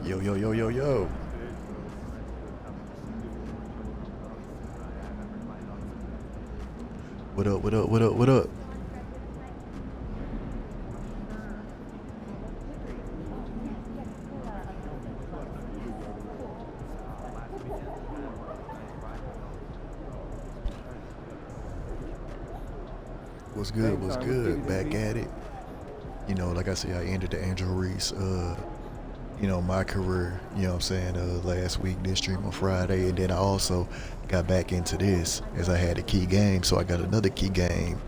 Yo, yo, yo, yo, yo. What up, what up, what up, what up? What's good, what's good? Back at it. You know, like I said, I ended the Angel Reese, my career, you know what I'm saying, last week, this stream on Friday. And then I also got back into this as I had a key game. So I got another key game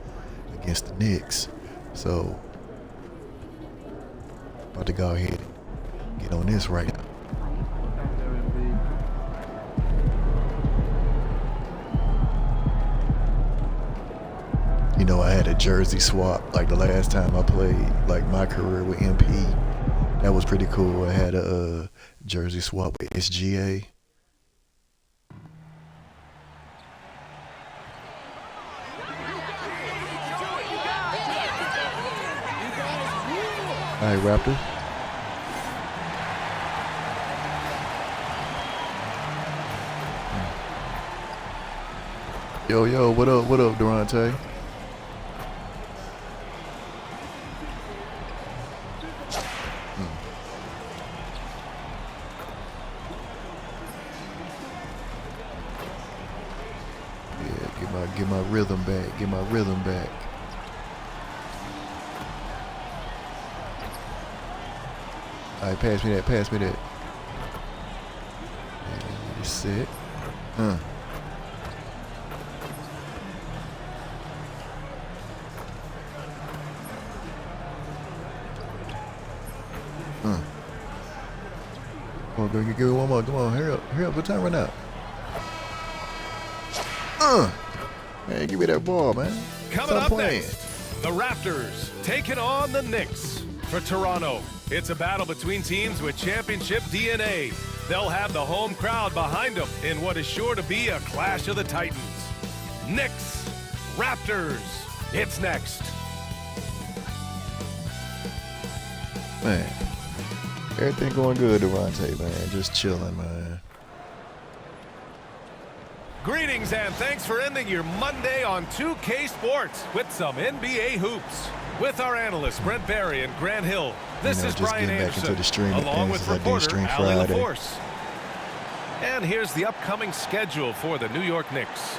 against the Knicks. So, about to go ahead and get on this right now. You know, I had a jersey swap like the last time I played like my career with MP. That was pretty cool. I had a jersey swap with SGA. All right, Raptor. Yo, yo, what up, Durante? Get my rhythm back. Get my rhythm back. All right, pass me that. Pass me that. And you sit. Come on, go give it one more. Come on, hurry up. Hurry up. What time right now? Man, give me that ball, man. Coming up next, the Raptors taking on the Knicks. For Toronto, it's a battle between teams with championship DNA. They'll have the home crowd behind them in what is sure to be a clash of the Titans. Knicks, Raptors, it's next. Man, everything going good, Durante, man. Just chilling, man. Greetings and thanks for ending your Monday on 2K Sports with some NBA hoops. With our analysts Brent Barry and Grant Hill, this is Brian Anderson, along with reporter Allie LaForce. And here's the upcoming schedule for the New York Knicks.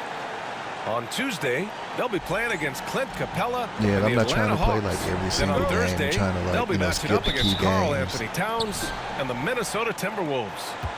On Tuesday, they'll be playing against Clint Capella and the I'm not Atlanta trying to play Hawks. like every Then single on game. Thursday, I'm trying to they'll be matching up against Karl games. Anthony Towns and the Minnesota Timberwolves.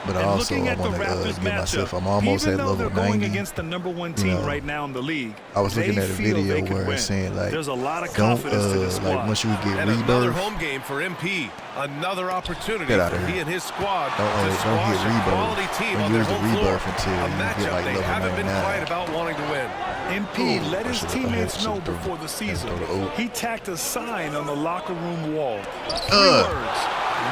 But and also, looking I at the want Raptors to get myself. matchup, I'm almost even at though level they're 90. going against the #1 team right now in the league, I was looking at a feel video they could where win. it's saying like, there's a lot of don't confidence to this squad. like once you get And another rebirth. home game for MP. Another opportunity Get out for of he here. and his squad Don't to squash get a rebirth. quality team Don't on their use the home floor. rebirth until A you get matchup like they level haven't been 99. quiet about wanting to win. MP let his I teammates know should've thrown before the season. throw the oat. He tacked a sign on the locker room wall. 3 words: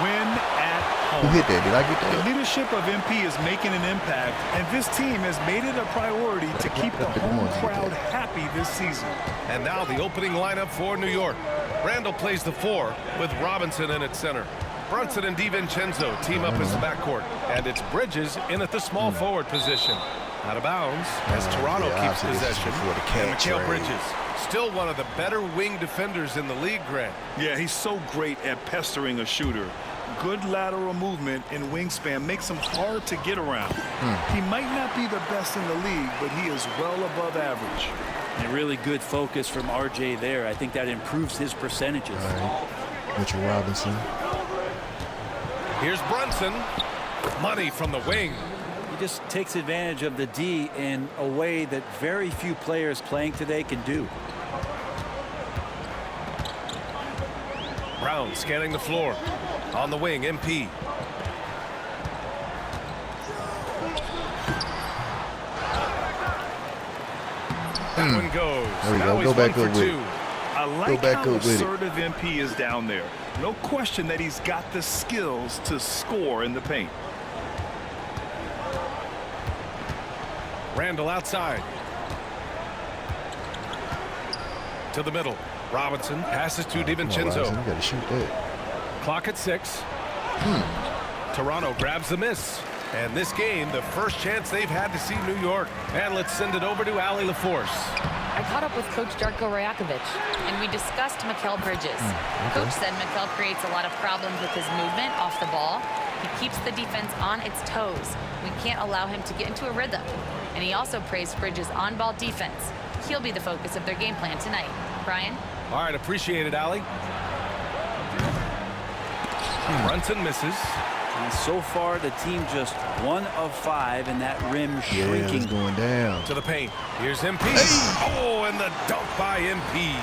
win at Who home. hit that? Did I get The that? leadership of MP is making an impact, and this team has made it a priority to keep the home crowd happy this season. And now the opening lineup for New York. Randall plays the 4 with Robinson in at center. Brunson and DiVincenzo team up as the backcourt. And it's Bridges in at the small forward position. Out of bounds as Toronto keeps possession. And Mikal Bridges, still one of the better wing defenders in the league, Grant. Yeah, he's so great at pestering a shooter. Good lateral movement and wingspan makes him hard to get around. He might not be the best in the league, but he is well above average. And really good focus from RJ there. I think that improves his percentages. All right. Mitchell Robinson. Here's Brunson. Money from the wing. He just takes advantage of the D in a way that very few players playing today can do. Brown scanning the floor. On the wing, MP. That one goes. There we Now go. he's Go back 1 up for with 2. it. I like back how up with it. assertive MP is down there. No question that he's got the skills to score in the paint. Randall outside. To the middle. Robinson passes to DiVincenzo. You got to shoot that. Clock at 6. Toronto grabs the miss. And this game, the first chance they've had to see New York. And let's send it over to Allie LaForce. I caught up with Coach Darko Rajakovic, and we discussed Mikal Bridges. Coach said Mikal creates a lot of problems with his movement off the ball. He keeps the defense on its toes. We can't allow him to get into a rhythm. And he also praised Bridges' on-ball defense. He'll be the focus of their game plan tonight. Brian? All right, appreciate it, Allie. Brunson misses. And so far, the team just 1 of 5, and that rim shrinking. Yeah, it's going down. To the paint. Here's MP. Hey! Oh, and the dunk by MP.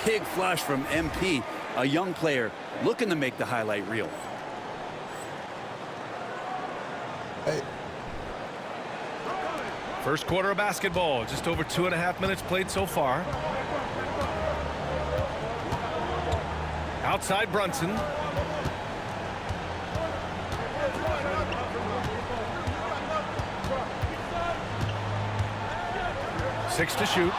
Big flush from MP, a young player looking to make the highlight reel. Hey. First quarter of basketball. Just over 2.5 minutes played so far. Outside Brunson. Six to shoot.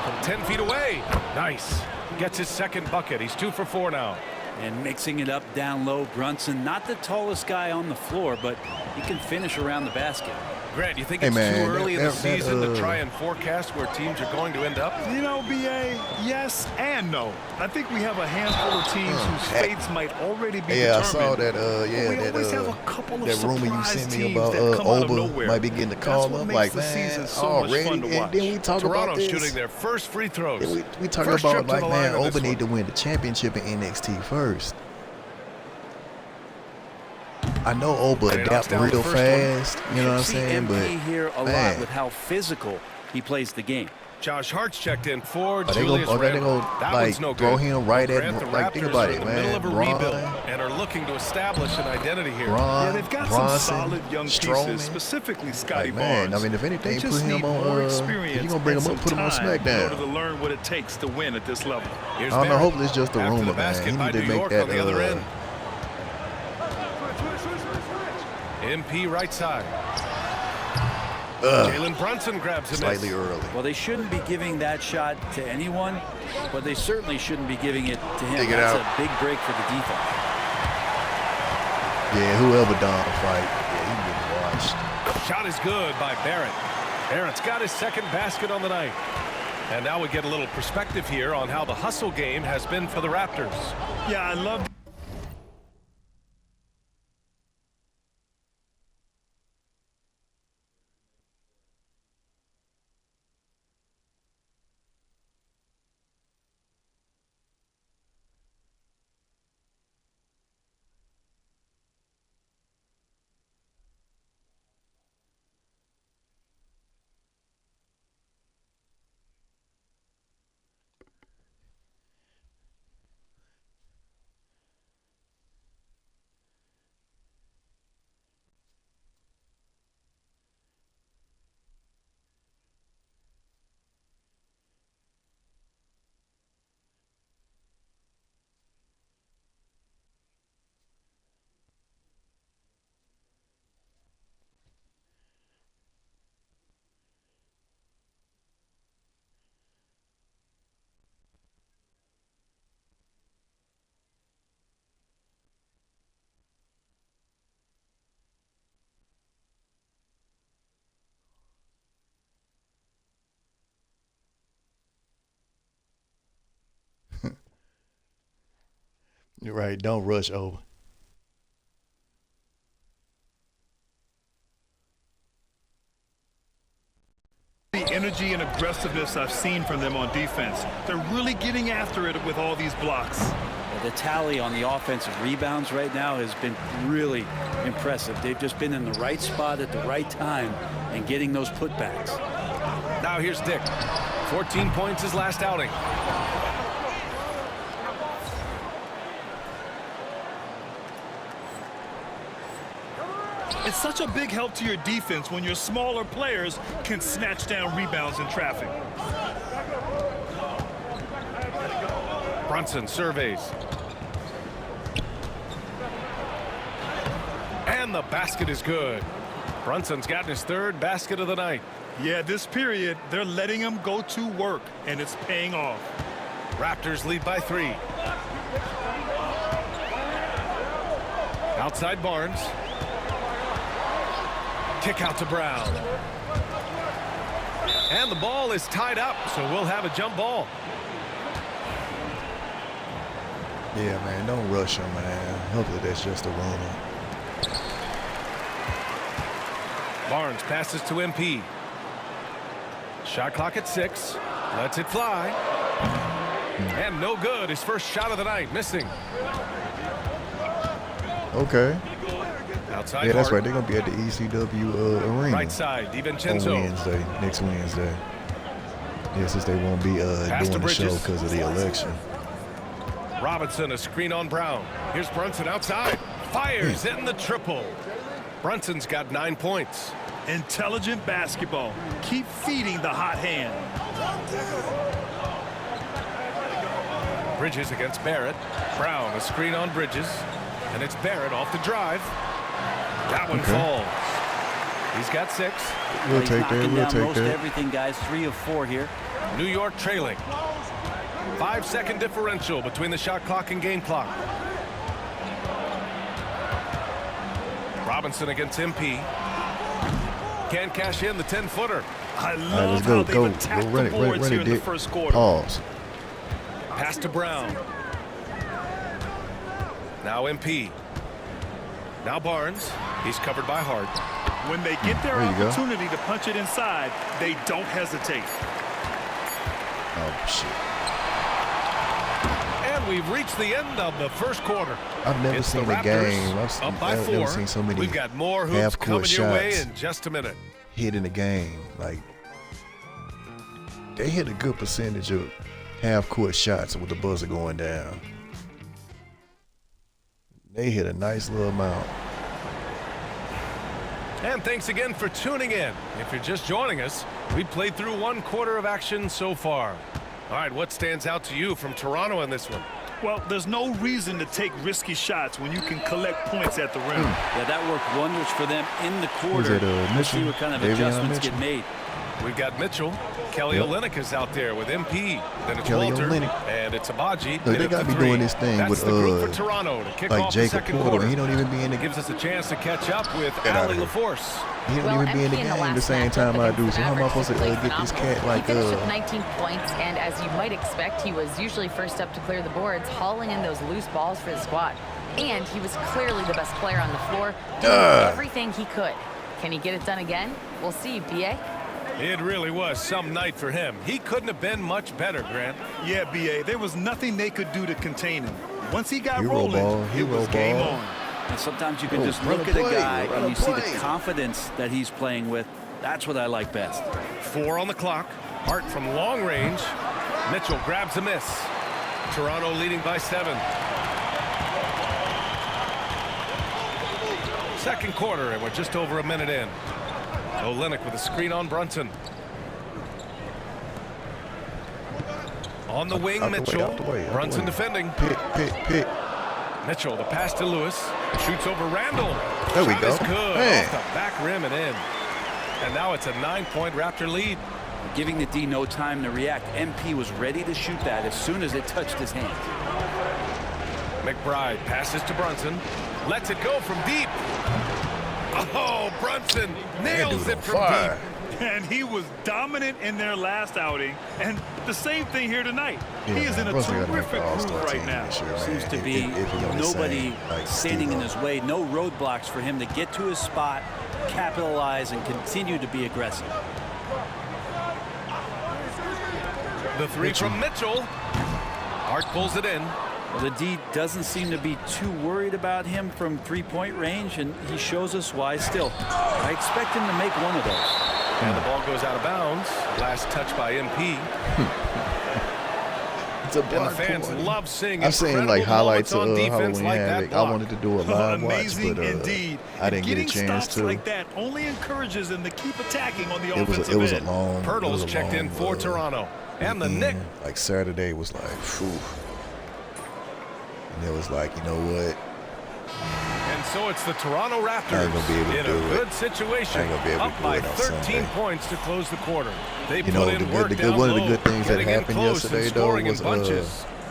From 10 feet away. Nice. Gets his second bucket. He's 2 for 4 now. And mixing it up down low, Brunson, not the tallest guy on the floor, but he can finish around the basket. Grant, you think it's too early in the season to try and forecast where teams are going to end up? You know, BA, yes and no. I think we have a handful of teams whose fates might already be determined. I saw that. That rumor you sent me about Oba might be getting the call up. Like, man, already. And then we talk about this. Shooting their first free throws. We talk about, like, man, Oba need to win the championship in NXT first. I know Oba adapt real fast, you know what I'm saying? But here a lot with how physical he plays the game. Josh Hart's checked in for Julius Randle. That one's no good. Throw him right at, like, think about it, man. Middle of a rebuild and are looking to establish an identity here. Yeah, they've got some solid young pieces, specifically Scotty Barnes. I mean, if anything, put him on. If you're gonna bring him up, put him on SmackDown. In order to learn what it takes to win at this level. I don't know. Hopefully, it's just a rumor, man. He need to make that. MP right side. Jalen Brunson grabs him slightly early. Well, they shouldn't be giving that shot to anyone, but they certainly shouldn't be giving it to him. That's a big break for the defense. Yeah, whoever done the fight, he getting washed. Shot is good by Barrett. Barrett's got his second basket on the night. And now we get a little perspective here on how the hustle game has been for the Raptors. Yeah, I love. You're right. Don't rush over. The energy and aggressiveness I've seen from them on defense. They're really getting after it with all these blocks. Well, the tally on the offensive rebounds right now has been really impressive. They've just been in the right spot at the right time and getting those putbacks. Now here's Dick. 14 points his last outing. It's such a big help to your defense when your smaller players can snatch down rebounds in traffic. Brunson surveys. And the basket is good. Brunson's gotten his third basket of the night. Yeah, this period, they're letting him go to work, and it's paying off. Raptors lead by 3. Outside Barnes. Kick out to Brown. And the ball is tied up, so we'll have a jump ball. Yeah, man, don't rush him, man. Hopefully that's just a runner. Barnes passes to MP. Shot clock at 6. Lets it fly. And no good. His first shot of the night, missing. Okay. Outside yeah, that's Hart. right. They're going to be at the ECW arena. Right side, DiVincenzo. On Wednesday, next Wednesday. Yeah, since they won't be doing the show because of the election. Robinson, a screen on Brown. Here's Brunson outside. Fires in the triple. Brunson's got 9 points. Intelligent basketball. Keep feeding the hot hand. Bridges against Barrett. Brown, a screen on Bridges. And it's Barrett off the drive. That one falls. He's got 6. We'll take that. We'll take most that. Everything, guys. 3 of 4 here. New York trailing. 5-second differential between the shot clock and game clock. Robinson against MP. Can't cash in the 10-footer. I love how they've attacked the boards here in the first quarter. Pause. Pass to Brown. Now MP. Now Barnes. He's covered by Hart. When they get their opportunity to punch it inside, they don't hesitate. Oh, shit. And we've reached the end of the first quarter. I've never seen a game. I've never seen so many We've got more hoops coming your way in just a minute. Hit in the game. Like, they hit a good percentage of half-court shots with the buzzer going down. They hit a nice little amount. And thanks again for tuning in. If you're just joining us, we played through 1 quarter of action so far. All right, what stands out to you from Toronto in this one? Well, there's no reason to take risky shots when you can collect points at the rim. Yeah, that worked wonders for them in the quarter. Let's see what kind of adjustments get made. We've got Mitchell. Kelly Olynyk is out there with MP. Then it's Kelly Walter. Olynyk. And it's Abaji. They got to be doing this thing That's with the group for Toronto to kick like off Jacob the second Porter. quarter. He don't even be in the Gives us a chance to catch up with Ali LaForce. He don't even be in the game the same time I do. So how am I supposed to get this cat like He finished with 19 points, and as you might expect, he was usually first up to clear the boards, hauling in those loose balls for the squad. And he was clearly the best player on the floor, doing everything he could. Can he get it done again? We'll see, BA. It really was some night for him. He couldn't have been much better, Grant. Yeah, BA. There was nothing they could do to contain him. Once he got rolling, it was game on. And sometimes you can just look at a guy and you see the confidence that he's playing with. That's what I like best. 4 on the clock. Hart from long range. Mitchell grabs a miss. Toronto leading by 7. Second quarter, and we're just over a minute in. Olynyk with a screen on Brunson. On the wing, Mitchell. Brunson defending. Pick. Mitchell, the pass to Lewis. Shoots over Randall. There we go. Is good. Off the back rim and in. And now it's a 9-point Raptor lead. Giving the D no time to react. MP was ready to shoot that as soon as it touched his hand. McBride passes to Brunson. Lets it go from deep. Oh, Brunson nails it from deep. And he was dominant in their last outing. And the same thing here tonight. Yeah, he is in a terrific groove right now. Seems to be nobody standing in his way. No roadblocks for him to get to his spot, capitalize, and continue to be aggressive. The 3 from Mitchell. Hart pulls it in. Well, the D doesn't seem to be too worried about him from 3-point range, and he shows us why still. I expect him to make one of those. And the ball goes out of bounds. Last touch by MP. It's a block. And the fans love seeing I've seen like highlights of Halloween Havoc. I wanted to do a live watch, but indeed. I didn't get a chance to. Like that only encourages them to keep attacking on the offensive It was a end. long. Pirtle's checked in for Toronto. And the Knicks. Like Saturday was like, phew. And it was like, you know what? And so it's the Toronto Raptors in a good situation, up by 13 points to close the quarter. They put in work down low, one of the good things that happened yesterday, though, was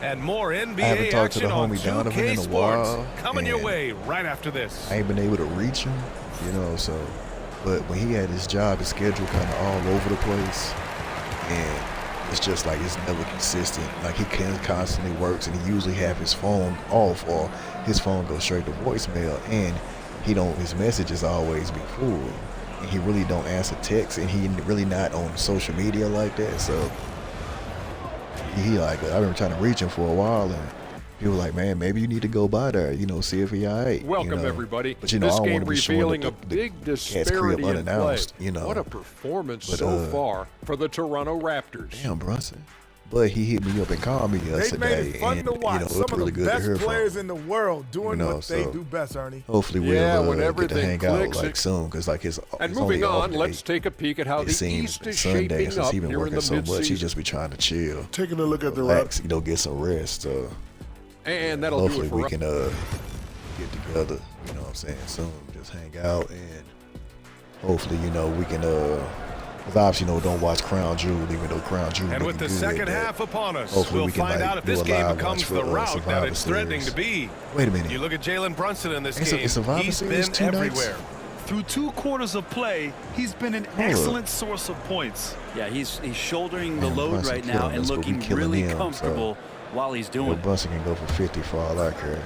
And more I haven't NBA talked to the action on homie Donovan 2K in a Sports while, coming your and way right after this. I ain't been able to reach him, you know, so. But when he had his job, his schedule kind of all over the place, and it's just like it's never consistent. Like he constantly works, and he usually have his phone off, or his phone goes straight to voicemail, and his messages always be full, and he really don't answer texts, and he really not on social media like that. So he like, I've been trying to reach him for a while, and he was like, man, maybe you need to go by there, you know, see if he all right. Welcome, everybody. But, you know, this I don't game want to be showing revealing up a big cat's disparity crib in play. unannounced, you know. What a performance But, so far for the Toronto Raptors. Damn, Brunson. But he hit me up and called me They yesterday, made it fun and to watch. you know, it Some was of really the good to hear best from players him. in the world doing You know, what they so do best, Ernie. Hopefully we'll when get to everything hang out clicks, like soon, because like his And it's moving only off on, day. let's take a peek at how It the seems East is Sunday, shaping since up he's been here in working the so much, he midseason. just be trying to chill, Taking a look at the relax, you know, get some rest. And that'll Hopefully do it we for can get together, you know what I'm saying, soon, just hang out, and hopefully, you know, we can because obviously, you know, don't watch Crown Jewel, even though Crown Jewel And with the good, second half upon us, hopefully we'll we can, find like, out if do this a game live becomes watch for, the route that Survivor it's threatening to Series. be. Wait a minute. You look at Jalen Brunson in this It's a game. Survivor He's Series been 2 nights? everywhere. Through 2 quarters of play, he's been an excellent source of points. Yeah, he's shouldering the Man, load Brunson right now killing and us, but we looking killing really him, so- comfortable while he's doing it. Brunson can go for 50 for all I care.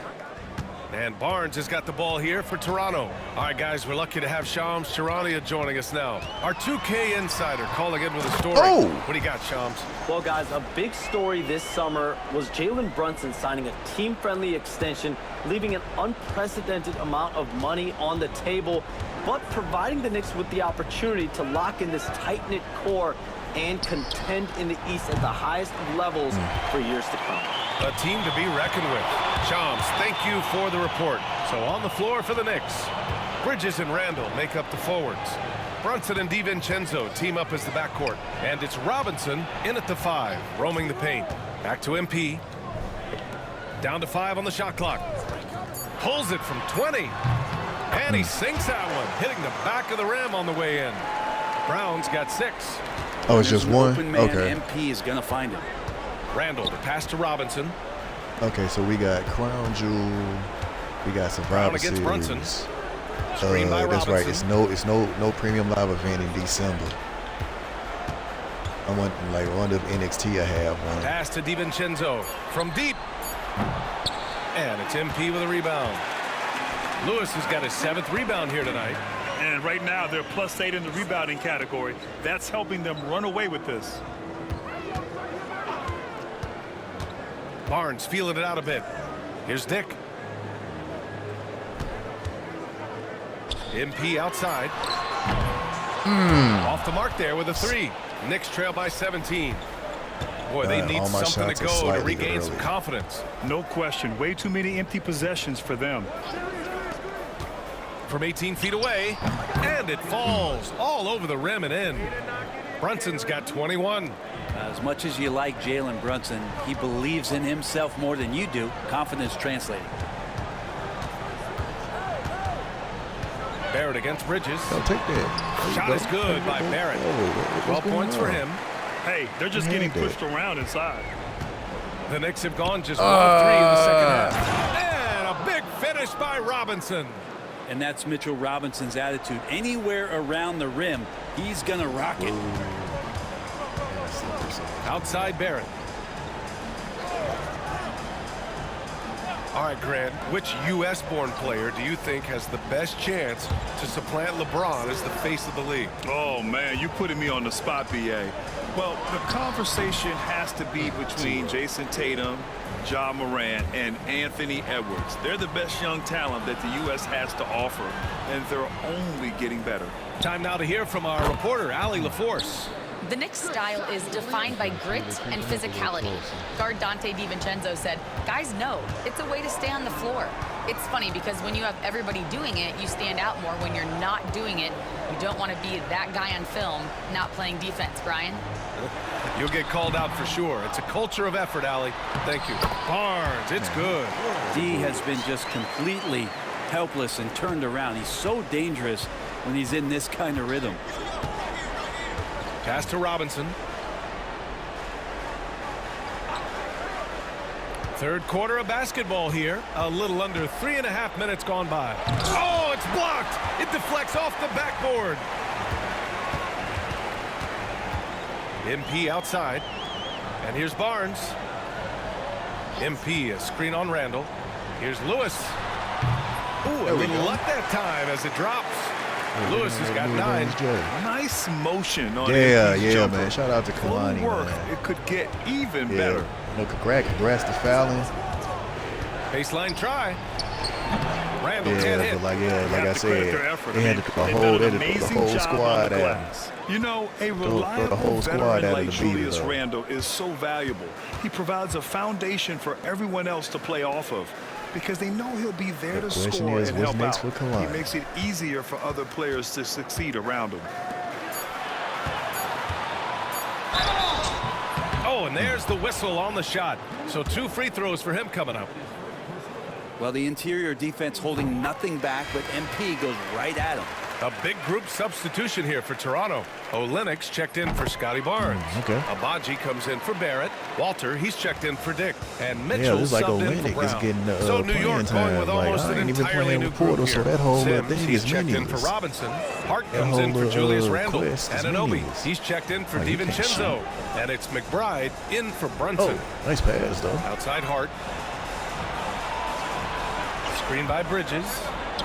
And Barnes has got the ball here for Toronto. All right, guys, we're lucky to have Shams Charania joining us now. Our 2K insider calling in with a story. Oh! What do you got, Shams? Well, guys, a big story this summer was Jalen Brunson signing a team-friendly extension, leaving an unprecedented amount of money on the table, but providing the Knicks with the opportunity to lock in this tight-knit core and contend in the East at the highest of levels for years to come. A team to be reckoned with. Shams, thank you for the report. So on the floor for the Knicks, Bridges and Randall make up the forwards. Brunson and DiVincenzo team up as the backcourt. And it's Robinson in at the 5, roaming the paint. Back to MP. Down to 5 on the shot clock. Pulls it from 20. And he sinks that one, hitting the back of the rim on the way in. Brown's got 6. Oh, it's There's just an one? open man, Okay. MP is going to find him. Randall, the pass to Robinson. Okay, so we got Crown Jewel, we got Brown Survivor against Series. Brunson. Screen by That's right. It's Robinson. no premium live event in December. I want one of NXT I have one. Pass to DiVincenzo from deep. And it's MP with a rebound. Lewis has got his 7th rebound here tonight. And right now, they're +8 in the rebounding category. That's helping them run away with this. Barnes feeling it out a bit. Here's Dick. MP outside. Off the mark there with a 3. Knicks trail by 17. Boy, they need all my something shots to are go to slightly regain some early. confidence. No question. Way too many empty possessions for them. From 18 feet away. And it falls all over the rim and in. Brunson's got 21. As much as you like Jalen Brunson, he believes in himself more than you do. Confidence translating. Barrett against Bridges. I'll take that. Shot is good by Barrett. 12 points for him. Hey, they're just getting pushed around inside. The Knicks have gone just 1 of 3 in the second half. And a big finish by Robinson. And that's Mitchell Robinson's attitude. Anywhere around the rim, he's going to rock it. Outside Barrett. All right, Grant, which U.S.-born player do you think has the best chance to supplant LeBron as the face of the league? Oh, man, you putting me on the spot, B.A. Well, the conversation has to be between Jason Tatum, Ja Morant, and Anthony Edwards. They're the best young talent that the U.S. has to offer, and they're only getting better. Time now to hear from our reporter, Allie LaForce. The Knicks' style is defined by grit and physicality. Guard Dante DiVincenzo said, guys know it's a way to stay on the floor. It's funny because when you have everybody doing it, you stand out more. When you're not doing it, you don't want to be that guy on film not playing defense, Brian. You'll get called out for sure. It's a culture of effort, Allie. Thank you. Barnes, it's good. D has been just completely helpless and turned around. He's so dangerous when he's in this kind of rhythm. Pass to Robinson. Third quarter of basketball here. A little under 3.5 minutes gone by. Oh, it's blocked. It deflects off the backboard. MP outside. And here's Barnes. MP, a screen on Randall. Here's Lewis. Ooh, a little luck that time as it drops. Lewis has got 9. Nice motion on Yeah, jumper. man. Shout out to Kalani, work. man. It could get even better. No, congrats to Fallon. Baseline try. Randall can't Yeah, hit. but like I said, they had to Amazing the whole job squad on the out. glass. You know, a the reliable whole squad veteran out of like the beat, Julius though. Randle is so valuable. He provides a foundation for everyone else to play off of because they know he'll be there to question score is, and what's help next out. for Kalani? He makes it easier for other players to succeed around him. Oh, and there's the whistle on the shot. So 2 free throws for him coming up. Well, the interior defense holding nothing back, but MP goes right at him. A big group substitution here for Toronto. Olenek's checked in for Scotty Barnes. Okay. Abaji comes in for Barrett. Walter, he's checked in for Dick. And Yeah, Mitchell it's like subbed in Olenek for is Brown. getting So New playing York time. going with Like, almost I an ain't even entirely playing new with group Porter, here. so that whole Sims, thing he's is checked in for meaningless. Robinson. Hart That comes in whole, for Julius Randle. quest is And Anobi, meaningless. he's checked in for Oh, you can't DiVincenzo. And it's McBride in for Brunson. Oh, nice pass, though. Outside Hart. Screen by Bridges.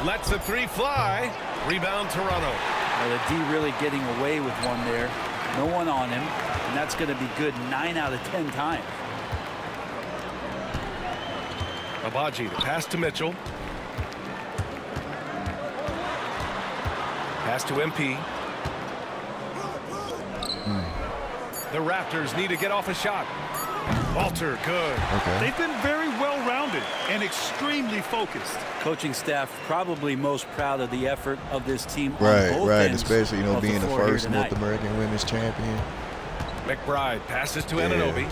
Lets a 3 fly. Rebound Toronto. Well, the D really getting away with one there. No one on him, and that's going to be good 9 out of 10 times. Abaji, the pass to Mitchell. Pass to MP. The Raptors need to get off a shot. Walter, good. Okay. They've been very well-rounded and extremely focused. Coaching staff probably most proud of the effort of this team on Right, both right. ends Especially, of being the floor here first tonight. North American women's champion. McBride passes to Yeah. Anunoby.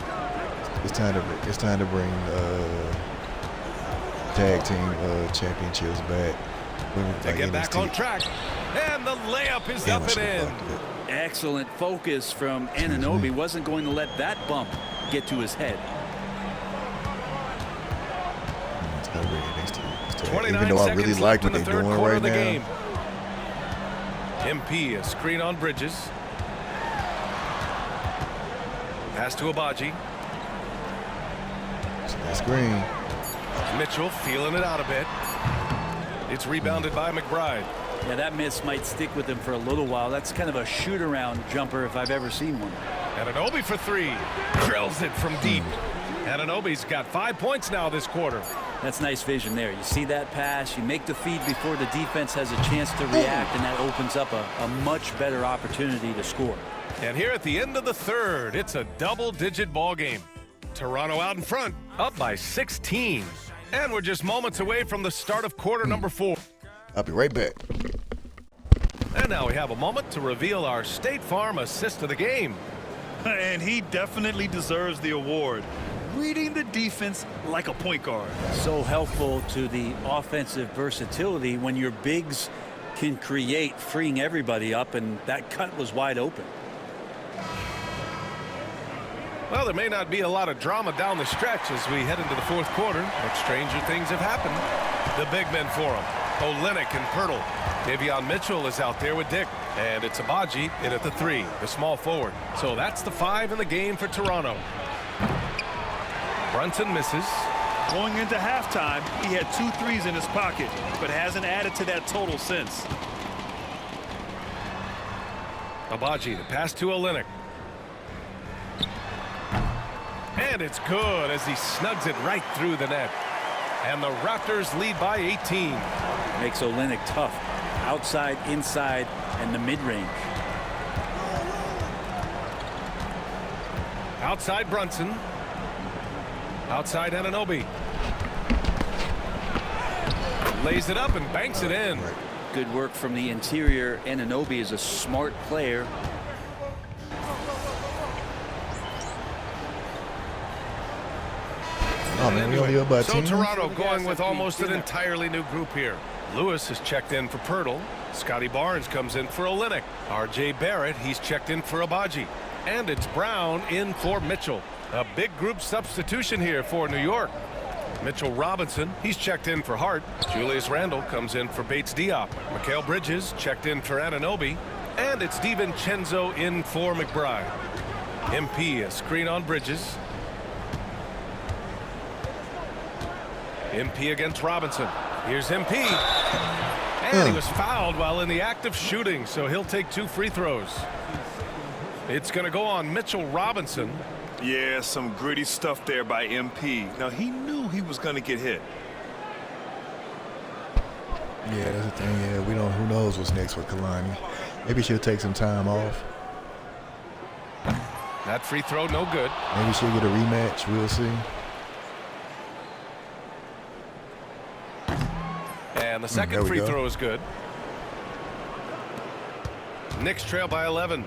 It's time to bring tag team championships back. To get back on track. And the layup is Damn, I up and should've in. blocked it. Excellent focus from Anunoby. Wasn't going to let that bump get to his head. It's not really next to it. 29 Even though I seconds really left like in what the they're third doing quarter right of the now. game. MP, a screen on Bridges. Pass to Abaji. That screen. Mitchell feeling it out a bit. It's rebounded by McBride. Yeah, that miss might stick with him for a little while. That's kind of a shoot-around jumper if I've ever seen one. Anunoby for 3. Drills it from deep. Anunoby's got 5 points now this quarter. That's nice vision there. You see that pass, you make the feed before the defense has a chance to react, and that opens up a much better opportunity to score. And here at the end of the third, it's a double-digit ball game. Toronto out in front, up by 16. And we're just moments away from the start of quarter number 4. I'll be right back. And now we have a moment to reveal our State Farm assist of the game. And he definitely deserves the award. Reading the defense like a point guard. So helpful to the offensive versatility when your bigs can create, freeing everybody up, and that cut was wide open. Well, there may not be a lot of drama down the stretch as we head into the fourth quarter, but stranger things have happened. The big men for him. Olynyk and Pirtle. Davion Mitchell is out there with Dick. And it's Abaji in at the 3, the small forward. So that's the 5 in the game for Toronto. Brunson misses. Going into halftime, he had 2 threes in his pocket, but hasn't added to that total since. Abaji, the pass to Olynyk. And it's good as he snugs it right through the net. And the Raptors lead by 18. Makes Olynyk tough. Outside, inside, and the mid-range. Outside Brunson. Outside Anunoby. Lays it up and banks it in. Good work from the interior. Anunoby is a smart player. Oh, man, we only up by 10. So Toronto going with almost an entirely new group here. Lewis has checked in for Pirtle. Scotty Barnes comes in for Olynyk. R.J. Barrett, he's checked in for Abaji. And it's Brown in for Mitchell. A big group substitution here for New York. Mitchell Robinson, he's checked in for Hart. Julius Randle comes in for Bates Diop. Mikal Bridges checked in for Anunoby. And it's DiVincenzo in for McBride. MP, a screen on Bridges. MP against Robinson. Here's MP. And he was fouled while in the act of shooting, so he'll take 2 free throws. It's going to go on Mitchell Robinson. Yeah, some gritty stuff there by MP. Now, he knew he was going to get hit. Yeah, that's the thing. Yeah, we don't. Who knows what's next with Kalani? Maybe she'll take some time off. That free throw, no good. Maybe she'll get a rematch. We'll see. And the second free throw is good. Knicks trail by 11.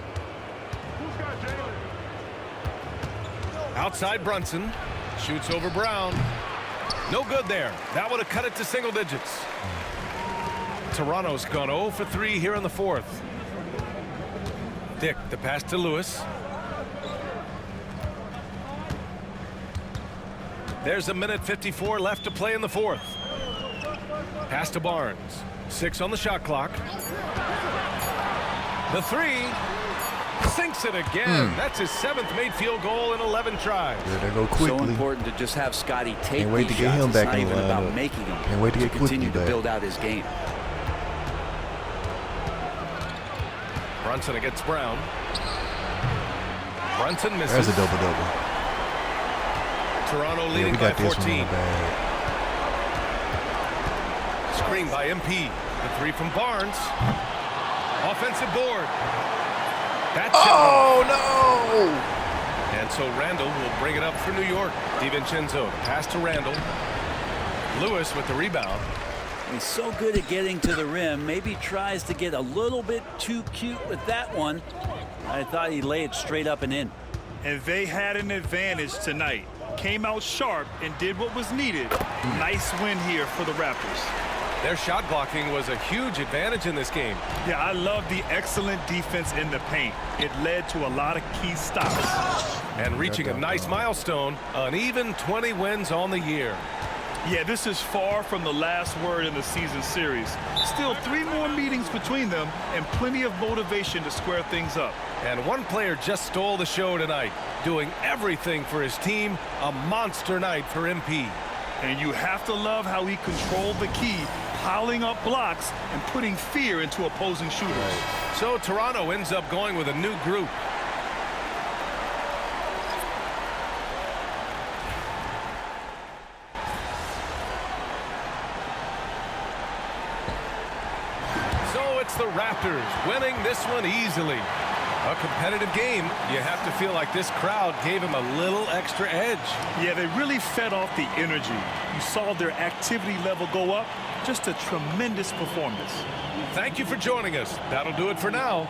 Outside Brunson. Shoots over Brown. No good there. That would have cut it to single digits. Toronto's gone 0 for 3 here in the fourth. Dick, the pass to Lewis. There's 1:54 left to play in the fourth. Pass to Barnes. 6 on the shot clock. The three. Sinks it again. That's his 7th made field goal in 11 tries. Yeah, they go quickly. So important to just have Scotty take Can't wait these to get shots. him It's back not in the even about lineup. making them. Can't wait to get continue to back. build out his game. Brunson against Brown. Brunson misses. There's a double-double. Toronto Yeah, leading we by got this 14. one in the bag. Screen by MP. The 3 from Barnes. Offensive board. That's no! And so Randle will bring it up for New York. DiVincenzo, pass to Randle. Lewis with the rebound. He's so good at getting to the rim. Maybe tries to get a little bit too cute with that one. I thought he'd lay it straight up and in. And they had an advantage tonight. Came out sharp and did what was needed. Nice win here for the Raptors. Their shot blocking was a huge advantage in this game. Yeah, I love the excellent defense in the paint. It led to a lot of key stops. And reaching a nice milestone, an even 20 wins on the year. Yeah, this is far from the last word in the season series. Still 3 more meetings between them and plenty of motivation to square things up. And one player just stole the show tonight, doing everything for his team. A monster night for MP. And you have to love how he controlled the key, piling up blocks and putting fear into opposing shooters. So Toronto ends up going with a new group. So it's the Raptors winning this one easily. A competitive game. You have to feel like this crowd gave him a little extra edge. Yeah, they really fed off the energy. You saw their activity level go up. Just a tremendous performance. Thank you for joining us. That'll do it for now.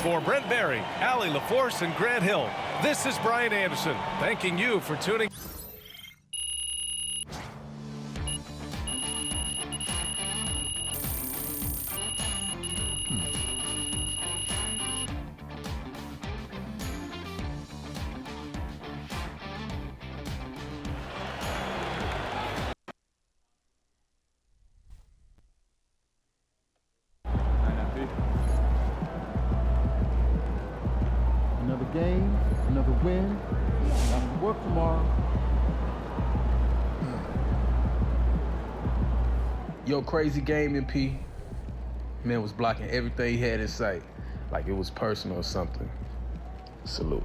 For Brent Barry, Allie LaForce, and Grant Hill, this is Brian Anderson, thanking you for tuning. Another game, another win. Got to work tomorrow. Yo, crazy game, MP. Man was blocking everything he had in sight, like it was personal or something. Salute.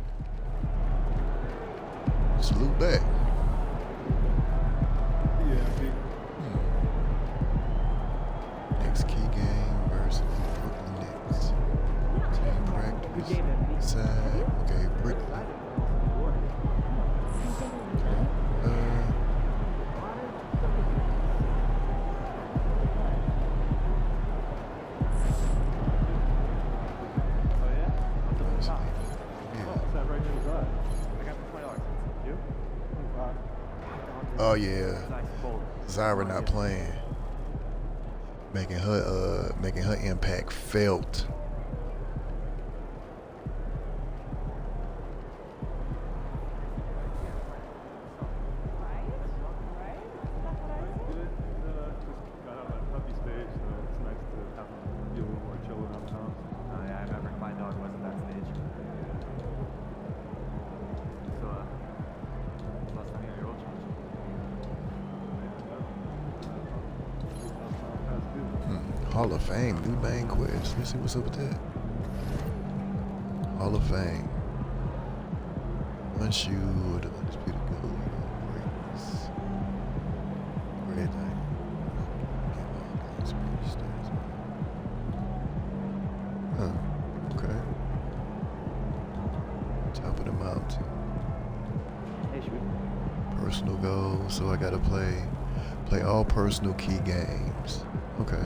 Salute back. Next key game versus Brooklyn Knicks. Team practice. Side. Okay, Brooklyn. Oh yeah, Zyra not playing, making her impact felt. Hall of Fame, new main quest. Let me see what's up with that. Hall of Fame. Once you the undisputed goal greatness. Great thing. Huh. Okay. Top of the mountain. Personal goals, so I gotta play all personal key games. Okay.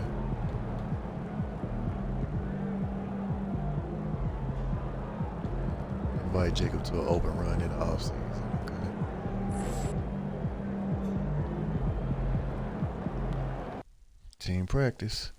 Invite Jacob to an open run in the offseason. Okay. Team practice.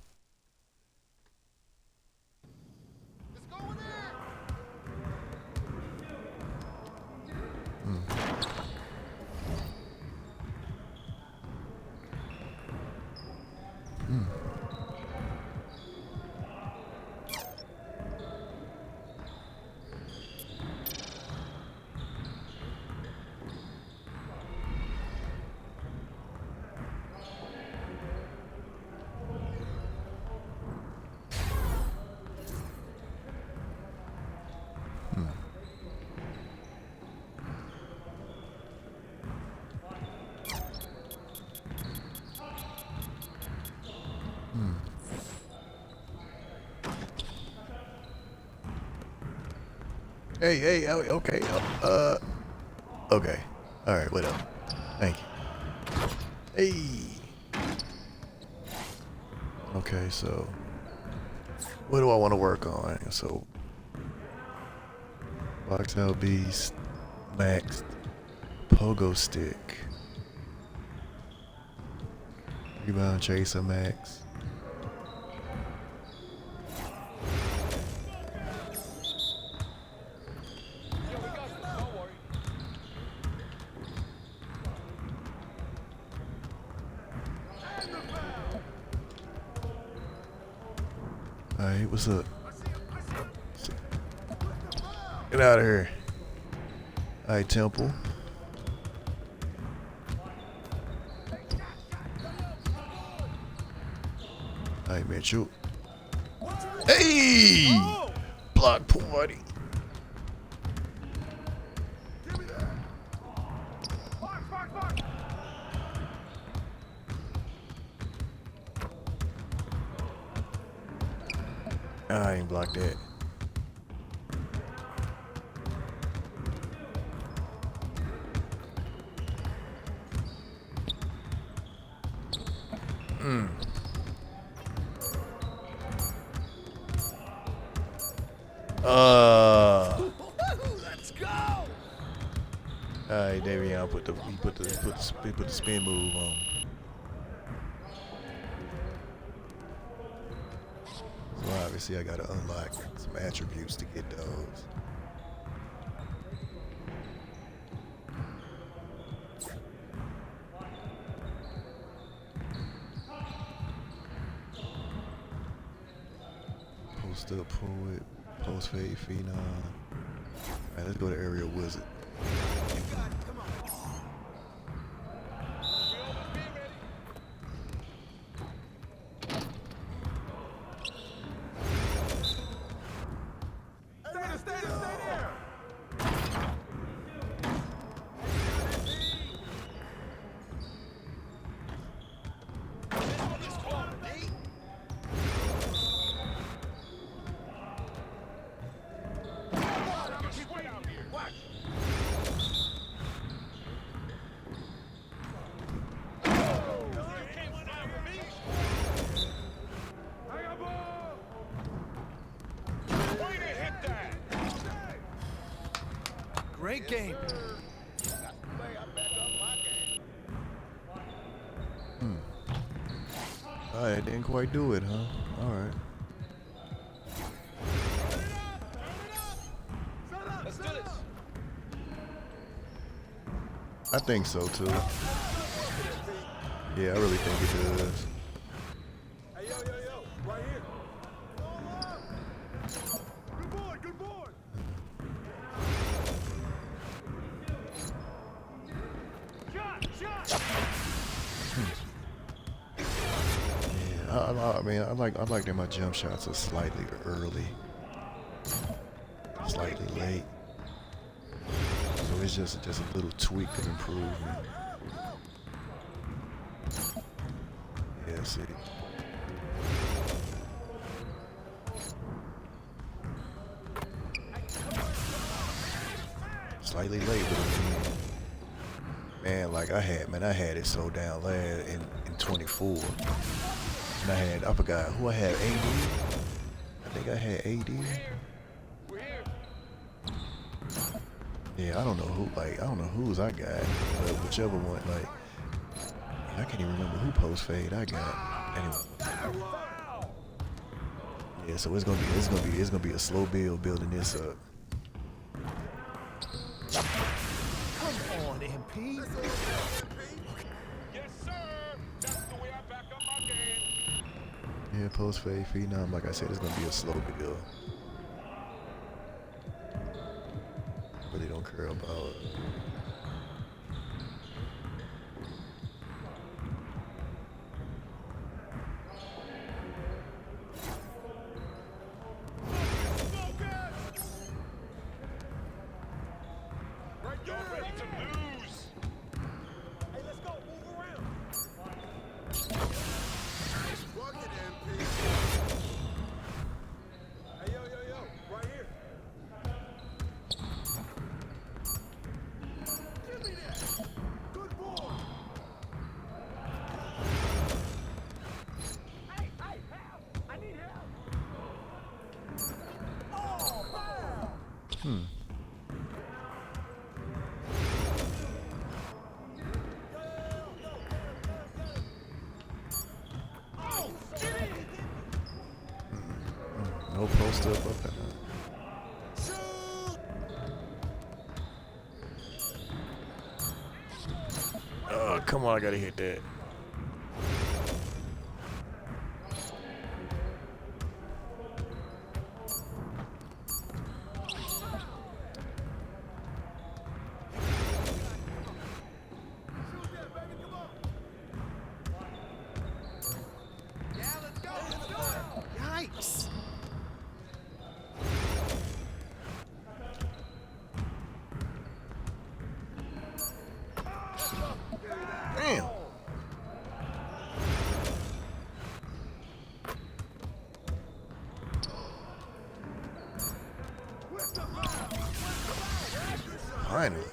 Hey, okay, okay, all right, whatever. Thank you. Hey. Okay, so what do I want to work on? So, box out beast, maxed, pogo stick, rebound chaser max. Alright, what's up? Get out of here. Alright, Temple. Alright, Mitchell. Hey! Block party. I ain't blocked that. Let's go. Alright, Davion put the spin move on. So obviously I gotta unlock some attributes to get those. Post up poet, post fade phenom. Alright, let's go to Aerial Wizard. Great game. Alright, didn't quite do it, huh? Alright. Let's do this. I think so too. Yeah, I really think it does. Hey, yo, right here. Good board. Shot. Yeah, I mean, I like that my jump shots are slightly early, slightly late. So it's just a little tweak of improvement. Yeah, see. Slightly late, but again, man, like I had it so down last in 24. And I forgot who I had, AD? I think I had AD. Yeah, I don't know whose I got, but whichever one, like, I can't even remember who post fade I got. Anyway. Yeah, so it's gonna be a slow build building this up. Come on, MP. Yes, sir. That's the way I back up my game. Yeah, post fade phenom. Like I said, it's gonna be a slow build. Really don't care about. Y'all ready to lose? Hey, let's go. Move around. Hey, yo. Right here. Give me that. Good ball. Hey, help. I need help. Oh, foul. No post up and oh, come on, I gotta hit that. Yikes. Damn. Finally.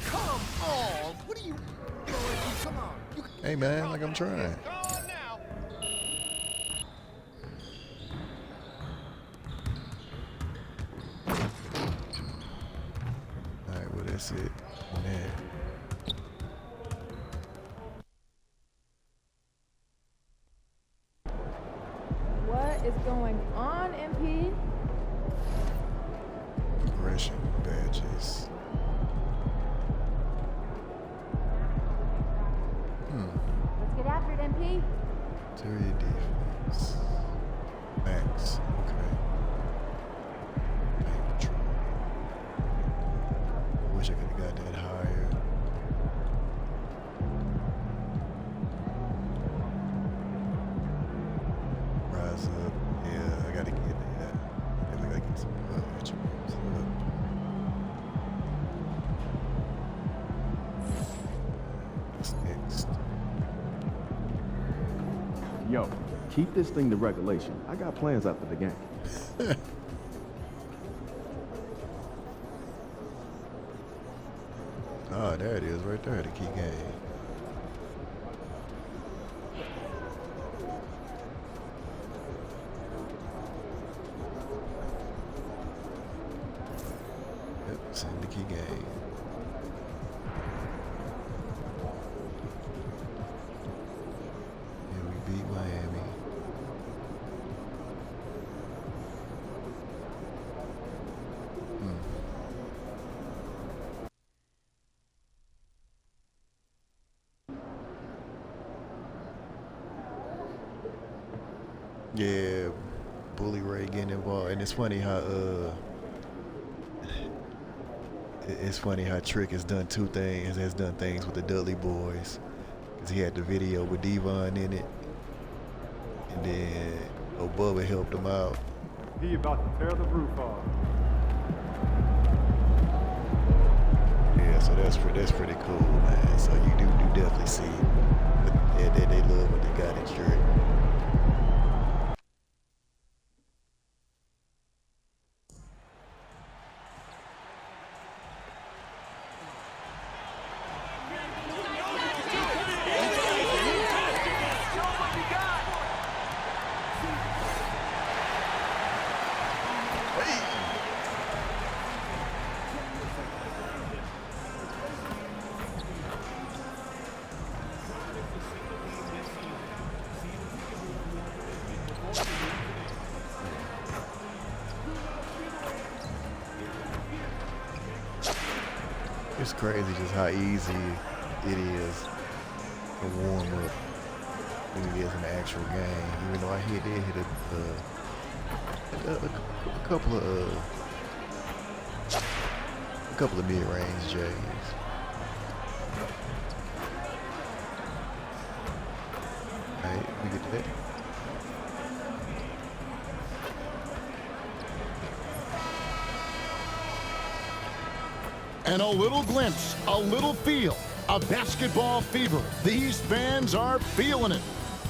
Come on. What are you doing? Come on. Hey man, like I'm trying. Go on now. Alright, well that's it. Man. What is going on, MP? Progression badges. Let's get after it, MP. Interior defense. Max. Okay. Paint control. Wish I could have got that higher. Rise up. Yeah, I gotta get that. I gotta get some attributes up. What's next? Yo, keep this thing to regulation. I got plans after the game. Oh, there it is, right there, the key game. Yep, send the key game. Yeah, we beat Miami. Yeah, Bully Ray getting involved, and it's funny how It's funny how Trick has done things with the Dudley boys. Because he had the video with Devon in it. And then Bubba helped him out. He about to tear the roof off. Yeah, so that's pretty cool, man. So you do definitely see that they love what they got in Trick. It's crazy just how easy it is to warm up than it is in the actual game. Even though I did hit a couple of mid-range J's. All right, we get to that. And a little glimpse, a little feel of basketball fever. These fans are feeling it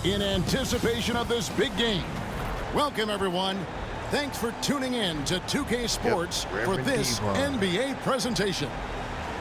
in anticipation of this big game. Welcome, everyone. Thanks for tuning in to 2K Sports for this NBA presentation.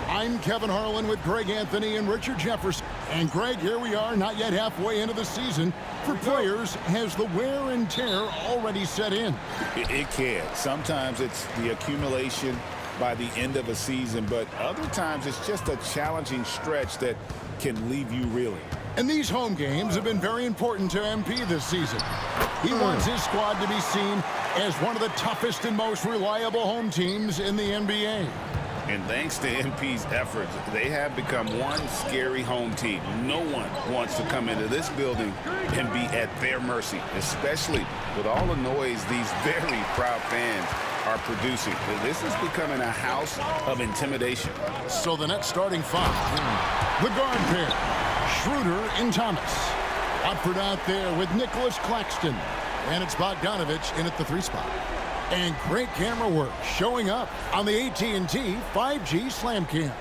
I'm Kevin Harlan with Greg Anthony and Richard Jefferson. And Greg, here we are, not yet halfway into the season. For players, has the wear and tear already set in? It can. Sometimes it's the accumulation by the end of a season, but other times it's just a challenging stretch that can leave you reeling. And these home games have been very important to MP this season. He wants his squad to be seen as one of the toughest and most reliable home teams in the NBA. And thanks to MP's efforts, they have become one scary home team. No one wants to come into this building and be at their mercy, especially with all the noise these very proud fans are producing. This is becoming a house of intimidation. So the Nets starting five. The guard pair, Schroeder and Thomas. Watford out there with Nicholas Claxton. And it's Bogdanovich in at the 3 spot. And great camera work showing up on the AT&T 5G Slam Cam.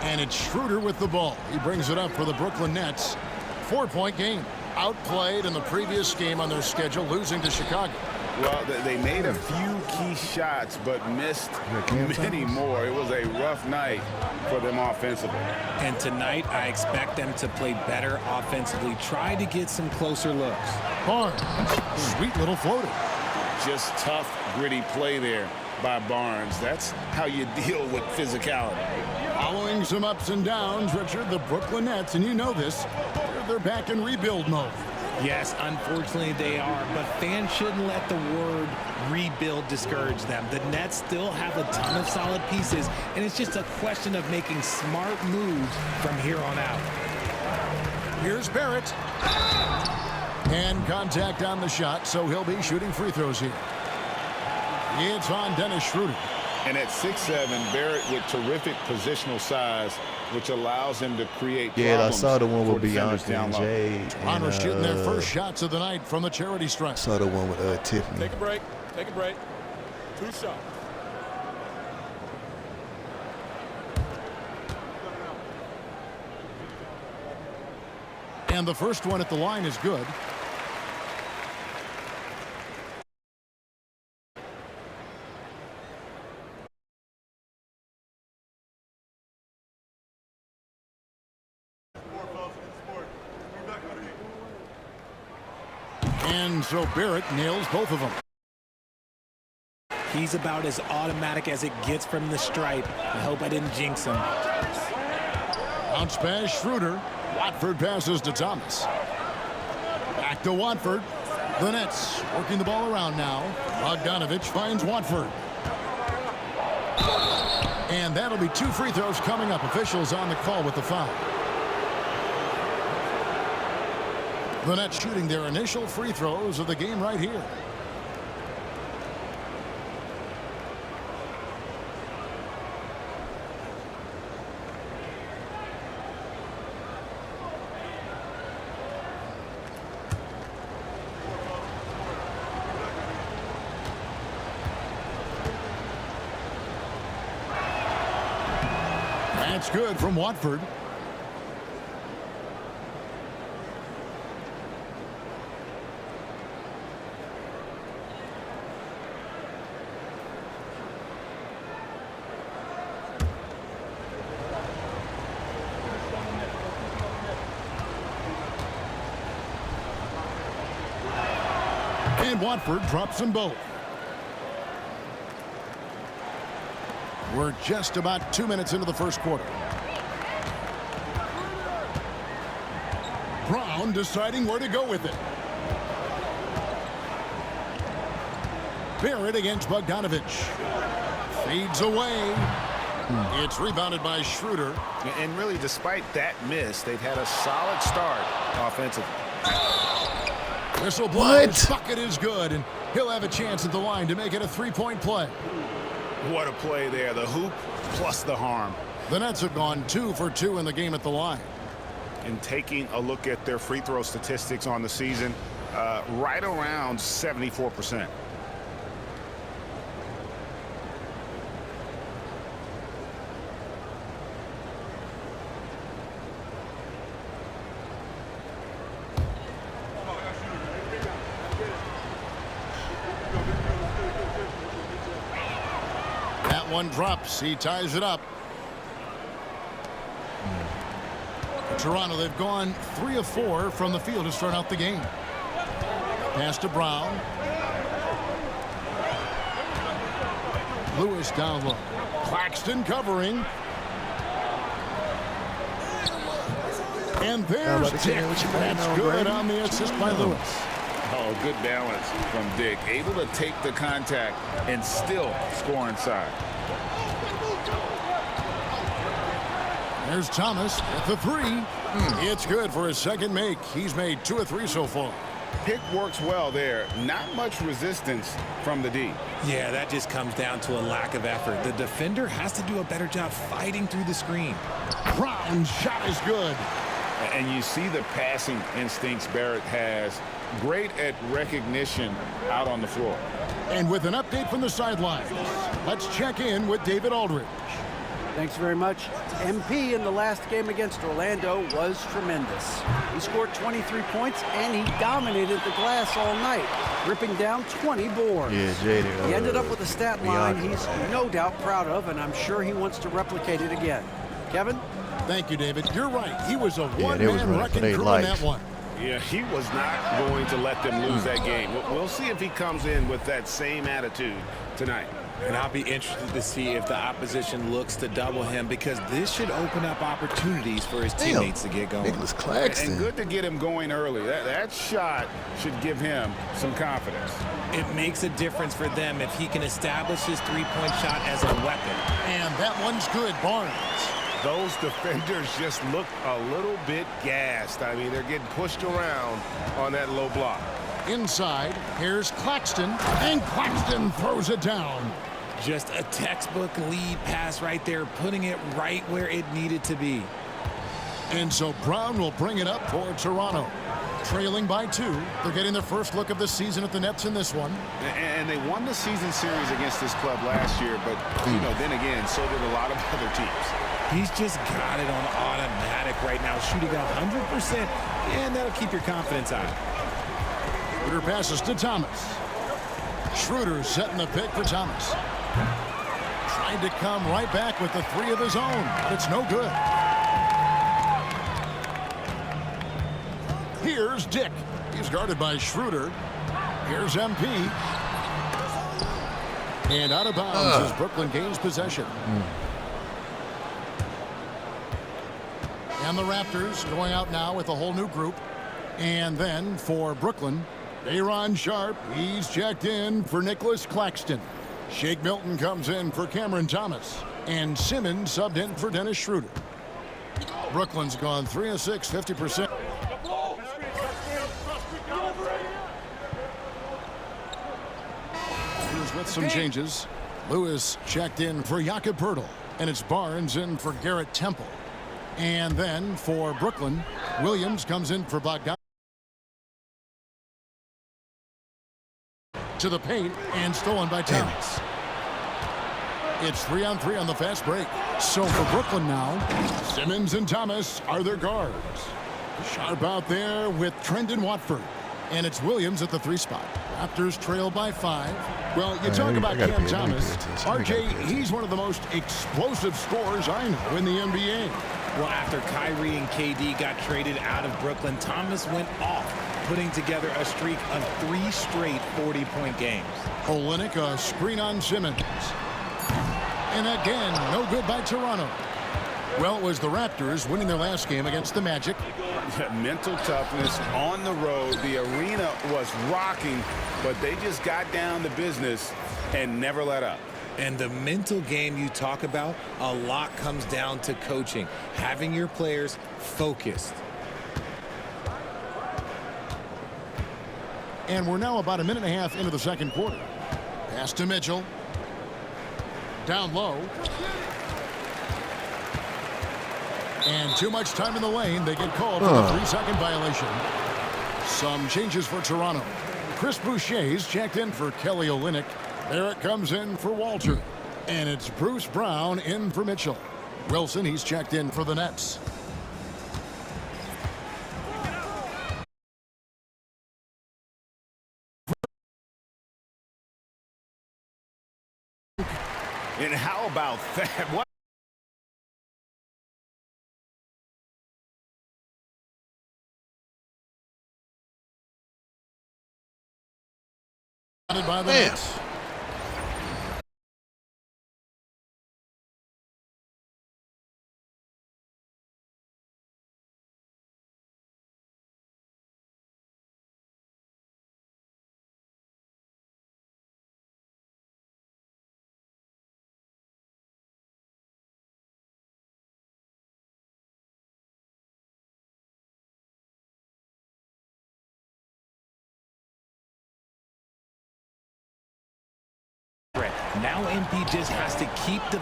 And it's Schroeder with the ball. He brings it up for the Brooklyn Nets. 4-point game. Outplayed in the previous game on their schedule, losing to Chicago. Well, they made a few key shots, but missed many more. It was a rough night for them offensively. And tonight, I expect them to play better offensively. Try to get some closer looks. Barnes, sweet little floater. Just tough, gritty play there by Barnes. That's how you deal with physicality. Following some ups and downs, Richard, the Brooklyn Nets, and you know this, they're back in rebuild mode. Yes, unfortunately they are, but fans shouldn't let the word rebuild discourage them. The Nets still have a ton of solid pieces, and it's just a question of making smart moves from here on out. Here's Barrett. And contact on the shot, so he'll be shooting free throws here. It's on Dennis Schroeder. And at 6'7", Barrett with terrific positional size, which allows him to create problems. Yeah, I saw the one with Beyonce and Jay. Toronto shooting their first shots of the night from the charity stripe. Saw the one with Tiffany. Take a break. Take a break. 2 shots. And the first one at the line is good. And so Barrett nails both of them. He's about as automatic as it gets from the stripe. I hope I didn't jinx him. Bounce pass, Schroeder. Watford passes to Thomas. Back to Watford. The Nets working the ball around now. Bogdanovich finds Watford. And that'll be 2 free throws coming up. Officials on the call with the foul. The Nets shooting their initial free throws of the game right here. That's good from Watford. And Watford drops them both. We're just about 2 minutes into the first quarter. Brown deciding where to go with it. Barrett against Bogdanovich. Fades away. It's rebounded by Schroeder. And really, despite that miss, they've had a solid start offensively. Whistle blows. Bucket is good, and he'll have a chance at the line to make it a three-point play. What a play there. The hoop plus the harm. The Nets have gone 2 for 2 in the game at the line. And taking a look at their free throw statistics on the season, right around 74%. One drops. He ties it up. Toronto, they've gone 3 of 4 from the field to start out the game. Pass to Brown. Lewis down low. Claxton covering. And there's Dick. That's good on the assist by Lewis. Oh, good balance from Dick. Able to take the contact and still score inside. There's Thomas at the 3. It's good for his second make. He's made 2 of 3 so far. Pick works well there. Not much resistance from the D. Yeah, that just comes down to a lack of effort. The defender has to do a better job fighting through the screen. Brown's shot is good. And you see the passing instincts Barrett has. Great at recognition out on the floor. And with an update from the sidelines, let's check in with David Aldridge. Thanks very much. MP in the last game against Orlando was tremendous. He scored 23 points and he dominated the glass all night, ripping down 20 boards. Yeah, JD. He ended up with a stat line he's no doubt proud of, and I'm sure he wants to replicate it again. Kevin? Thank you, David. You're right. He was a one-man wrecking crew in that one. Yeah, he was not going to let them lose that game. We'll see if he comes in with that same attitude tonight. And I'll be interested to see if the opposition looks to double him, because this should open up opportunities for his teammates to get going. Nicholas Claxton. And good to get him going early. That shot should give him some confidence. It makes a difference for them if he can establish his three-point shot as a weapon. And that one's good, Barnes. Those defenders just look a little bit gassed. I mean, they're getting pushed around on that low block. Inside, here's Claxton, and Claxton throws it down. Just a textbook lead pass right there, putting it right where it needed to be. And so Brown will bring it up for Toronto. Trailing by 2. They're getting their first look of the season at the Nets in this one. And they won the season series against this club last year, but, you know, then again, so did a lot of other teams. He's just got it on automatic right now, shooting 100%, and that'll keep your confidence high. Schroeder passes to Thomas. Schroeder setting the pick for Thomas. Trying to come right back with the 3 of his own, but it's no good. Here's Dick. He's guarded by Schroeder. Here's MP. And out of bounds as Brooklyn gains possession. And the Raptors going out now with a whole new group. And then for Brooklyn, Aaron Sharp, he's checked in for Nicholas Claxton. Shake Milton comes in for Cameron Thomas. And Simmons subbed in for Dennis Schroeder. Brooklyn's gone 3 of 6, 50%. Here's with some changes. Lewis checked in for Jakob Poeltl. And it's Barnes in for Garrett Temple. And then for Brooklyn, Williams comes in for Bogdan. To the paint and stolen by Thomas. It's 3-on-3 on the fast break. So for Brooklyn now, Simmons and Thomas are their guards. Sharp out there with Trendon Watford. And it's Williams at the 3 spot. Raptors trail by 5. Well, you talk about Cam Thomas. RJ, he's one of the most explosive scorers I know in the NBA. Well, after Kyrie and KD got traded out of Brooklyn, Thomas went off, putting together a streak of 3 straight 40-point games. Olynyk, a screen on Simmons. And again, no good by Toronto. Well, it was the Raptors winning their last game against the Magic. Mental toughness on the road. The arena was rocking, but they just got down to business and never let up. And the mental game you talk about, a lot comes down to coaching, having your players focused. And we're now about a minute and a half into the second quarter. Pass to Mitchell. Down low. And too much time in the lane. They get called for a 3-second violation. Some changes for Toronto. Chris Boucher's checked in for Kelly Olynyk. Barrett comes in for Walter. And it's Bruce Brown in for Mitchell. Wilson, he's checked in for the Nets. And how about that? What? By the Nets. Now MP just has to keep the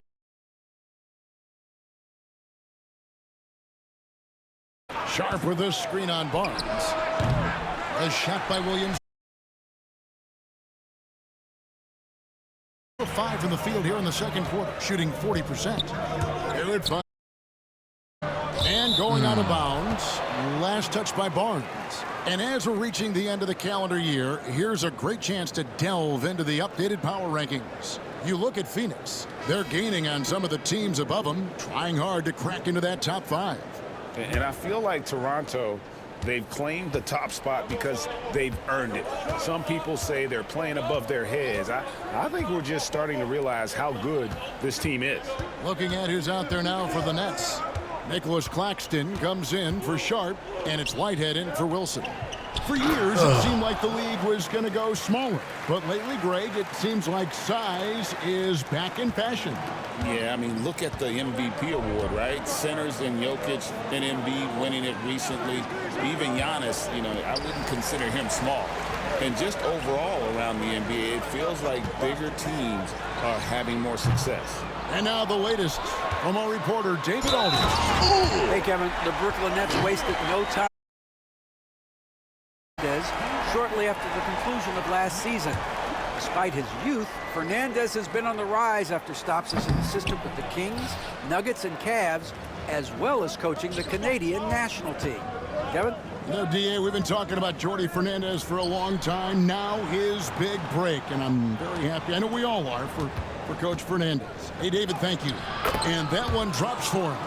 Sharp with a screen on Barnes. A shot by Williams. 5 from the field here in the second quarter, shooting 40%. Here at 5. And going out of bounds. Last touch by Barnes. And as we're reaching the end of the calendar year, here's a great chance to delve into the updated power rankings. You look at Phoenix. They're gaining on some of the teams above them, trying hard to crack into that top 5. And I feel like Toronto, they've claimed the top spot because they've earned it. Some people say they're playing above their heads. I think we're just starting to realize how good this team is. Looking at who's out there now for the Nets. Nicholas Claxton comes in for Sharp, and it's Whitehead in for Wilson. For years, it seemed like the league was going to go smaller. But lately, Greg, it seems like size is back in fashion. Yeah, I mean, look at the MVP award, right? Centers and Jokic and Embiid winning it recently. Even Giannis, you know, I wouldn't consider him small. And just overall around the NBA, it feels like bigger teams are having more success. And now the latest from our reporter, David Aldridge. Hey, Kevin, the Brooklyn Nets wasted no time shortly after the conclusion of last season. Despite his youth, Fernandez has been on the rise after stops as an assistant with the Kings, Nuggets, and Cavs, as well as coaching the Canadian national team. Kevin? You know, DA, we've been talking about Jordi Fernandez for a long time. Now his big break, and I'm very happy. I know we all are for Coach Fernandez. Hey, David, thank you. And that one drops for him.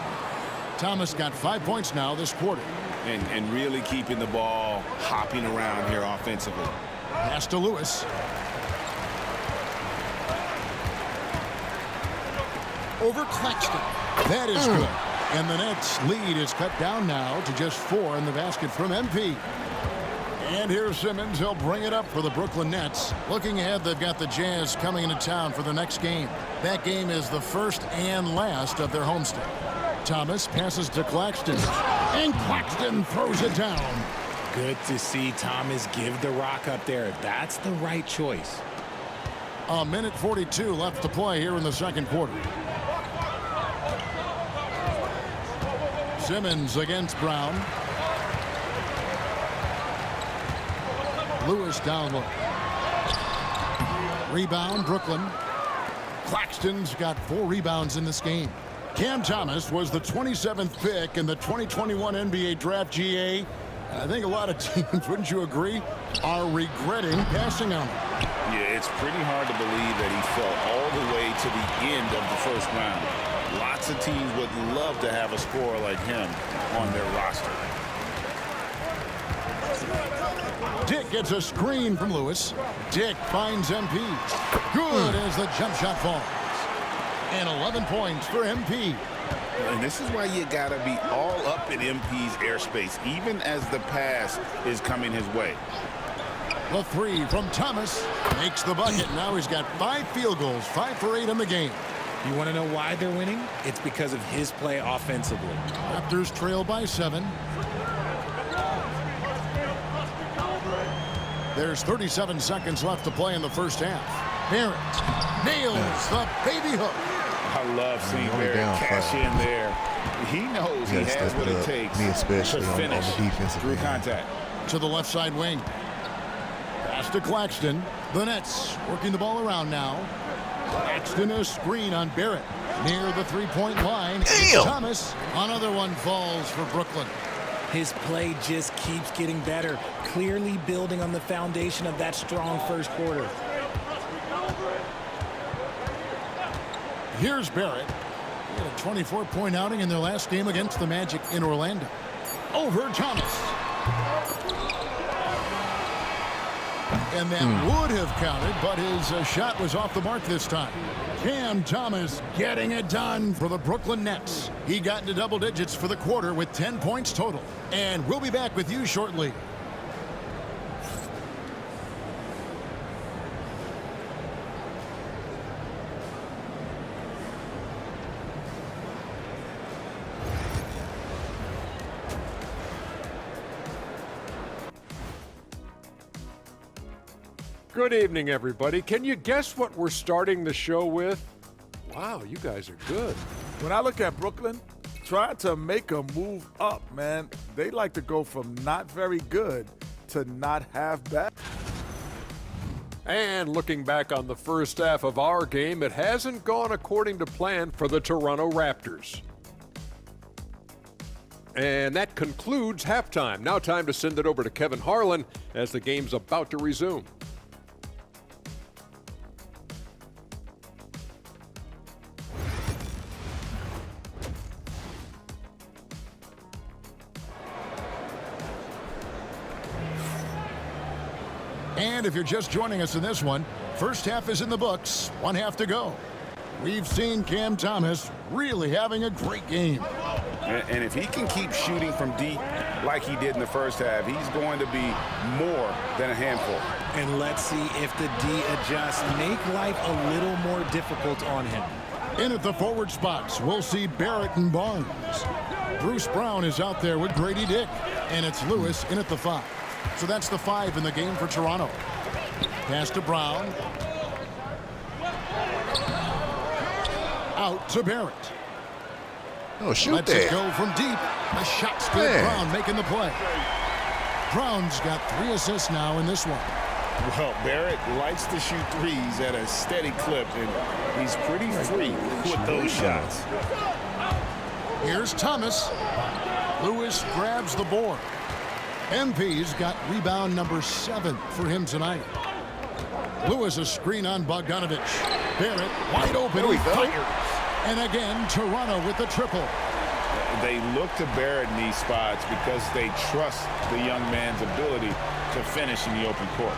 Thomas got 5 points now this quarter. And really keeping the ball hopping around here offensively. Pass to Lewis. Over Claxton. That is good. And the Nets' lead is cut down now to just 4 in the basket from MP. And here's Simmons. He'll bring it up for the Brooklyn Nets. Looking ahead, they've got the Jazz coming into town for the next game. That game is the first and last of their homestand. Thomas passes to Claxton. And Claxton throws it down. Good to see Thomas give the rock up there. That's the right choice. A minute 42 left to play here in the second quarter. Simmons against Brown. Lewis down low. Rebound, Brooklyn. Claxton's got 4 rebounds in this game. Cam Thomas was the 27th pick in the 2021 NBA Draft GA. I think a lot of teams, wouldn't you agree, are regretting passing on him. Yeah, it's pretty hard to believe that he fell all the way to the end of the first round. Lots of teams would love to have a scorer like him on their roster. Dick gets a screen from Lewis. Dick finds MP. Good as the jump shot falls. And 11 points for MP. And this is why you got to be all up in MP's airspace, even as the pass is coming his way. The 3 from Thomas makes the bucket. Now he's got 5 field goals, 5 for 8 in the game. You want to know why they're winning? It's because of his play offensively. Raptors trail by 7. There's 37 seconds left to play in the first half. Barrett nails the baby hook. I love seeing Barrett cash in there. He knows he has what it takes to finish through contact. To the left side wing. Pass to Claxton. The Nets working the ball around now. Claxton a screen on Barrett. Near the three-point line. Thomas. Another one falls for Brooklyn. His play just keeps getting better, clearly building on the foundation of that strong first quarter. Here's Barrett. He had a 24-point outing in their last game against the Magic in Orlando. Over Thomas. And that would have counted, but his shot was off the mark this time. Cam Thomas getting it done for the Brooklyn Nets. He got into double digits for the quarter with 10 points total. And we'll be back with you shortly. Good evening, everybody. Can you guess what we're starting the show with? Wow, you guys are good. When I look at Brooklyn, trying to make a move up, man, they like to go from not very good to not half bad. And looking back on the first half of our game, it hasn't gone according to plan for the Toronto Raptors. And that concludes halftime. Now time to send it over to Kevin Harlan as the game's about to resume. And if you're just joining us in this one, first half is in the books, 1 half to go. We've seen Cam Thomas really having a great game. And if he can keep shooting from deep like he did in the first half, he's going to be more than a handful. And let's see if the D adjusts, make life a little more difficult on him. In at the forward spots, we'll see Barrett and Barnes. Bruce Brown is out there with Grady Dick, and it's Lewis in at the 5. So that's the 5 in the game for Toronto. Pass to Brown. Out to Barrett. Oh, shoot Lets that. it go from deep. The shot's good. Man. Brown making the play. Brown's got 3 assists now in this one. Well, Barrett likes to shoot threes at a steady clip, and he's pretty free with those shots. Here's Thomas. Lewis grabs the board. MP's got rebound number 7 for him tonight. Lewis a screen on Bogdanovich. Barrett wide open. He fires. And again, Toronto with the triple. They look to Barrett in these spots because they trust the young man's ability to finish in the open court.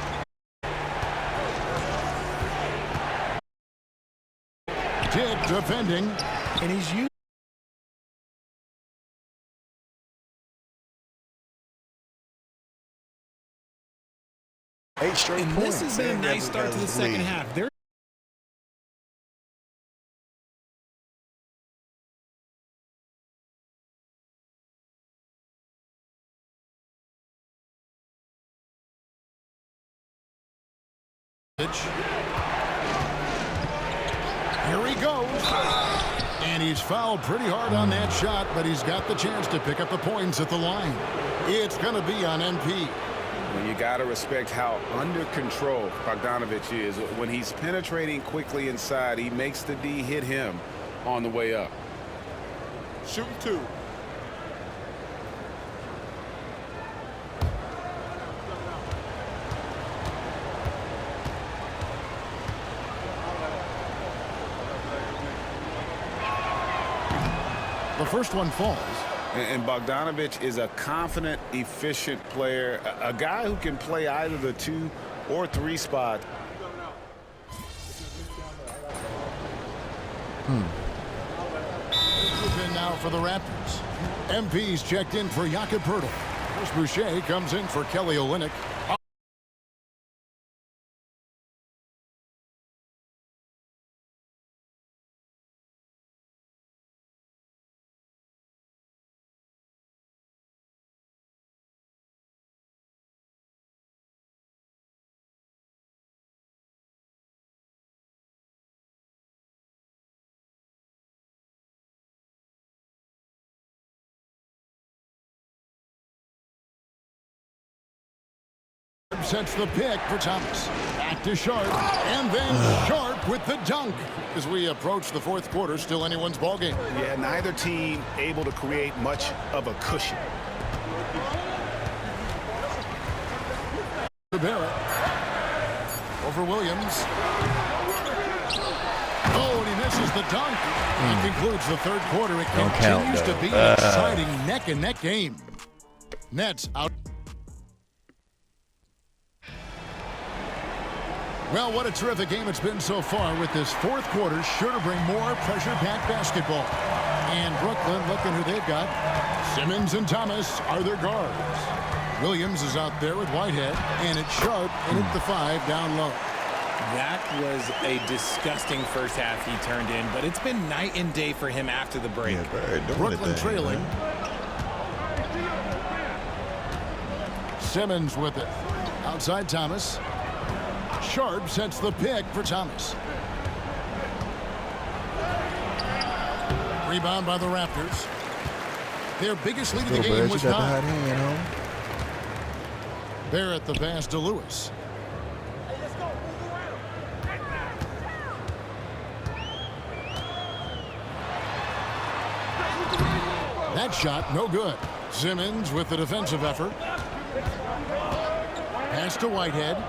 Dick defending. And he's used. 8 straight And points. this has been a nice start to the second half. They're Here he goes. And he's fouled pretty hard on that shot, but he's got the chance to pick up the points at the line. It's going to be on MP. Well, you got to respect how under control Bogdanovich is. When he's penetrating quickly inside, he makes the D hit him on the way up. Shooting 2. The first one falls. And Bogdanovich is a confident, efficient player, a guy who can play either the 2 or 3 spot. In now for the Raptors. MP's checked in for Jakob Poeltl. Chris Boucher comes in for Kelly Olynyk. Sets the pick for Thomas. Back to Sharp, and then Sharp with the dunk. As we approach the fourth quarter, still anyone's ballgame. Yeah, neither team able to create much of a cushion. Barrett over Williams. Oh, and he misses the dunk. That concludes the third quarter. It continues to be an exciting neck-and-neck game. Nets out. Well, what a terrific game it's been so far, with this fourth quarter sure to bring more pressure-packed basketball. And Brooklyn, looking who they've got. Simmons and Thomas are their guards. Williams is out there with Whitehead, and it's Sharp in at the 5 down low. That was a disgusting first half he turned in, but it's been night and day for him after the break. Yeah, Brooklyn trailing. Simmons with it. Outside Thomas. Sharp sets the pick for Thomas. Rebound by the Raptors. Their biggest lead of the game was 9. Barrett the pass to Lewis. That shot no good. Simmons with the defensive effort. Pass to Whitehead.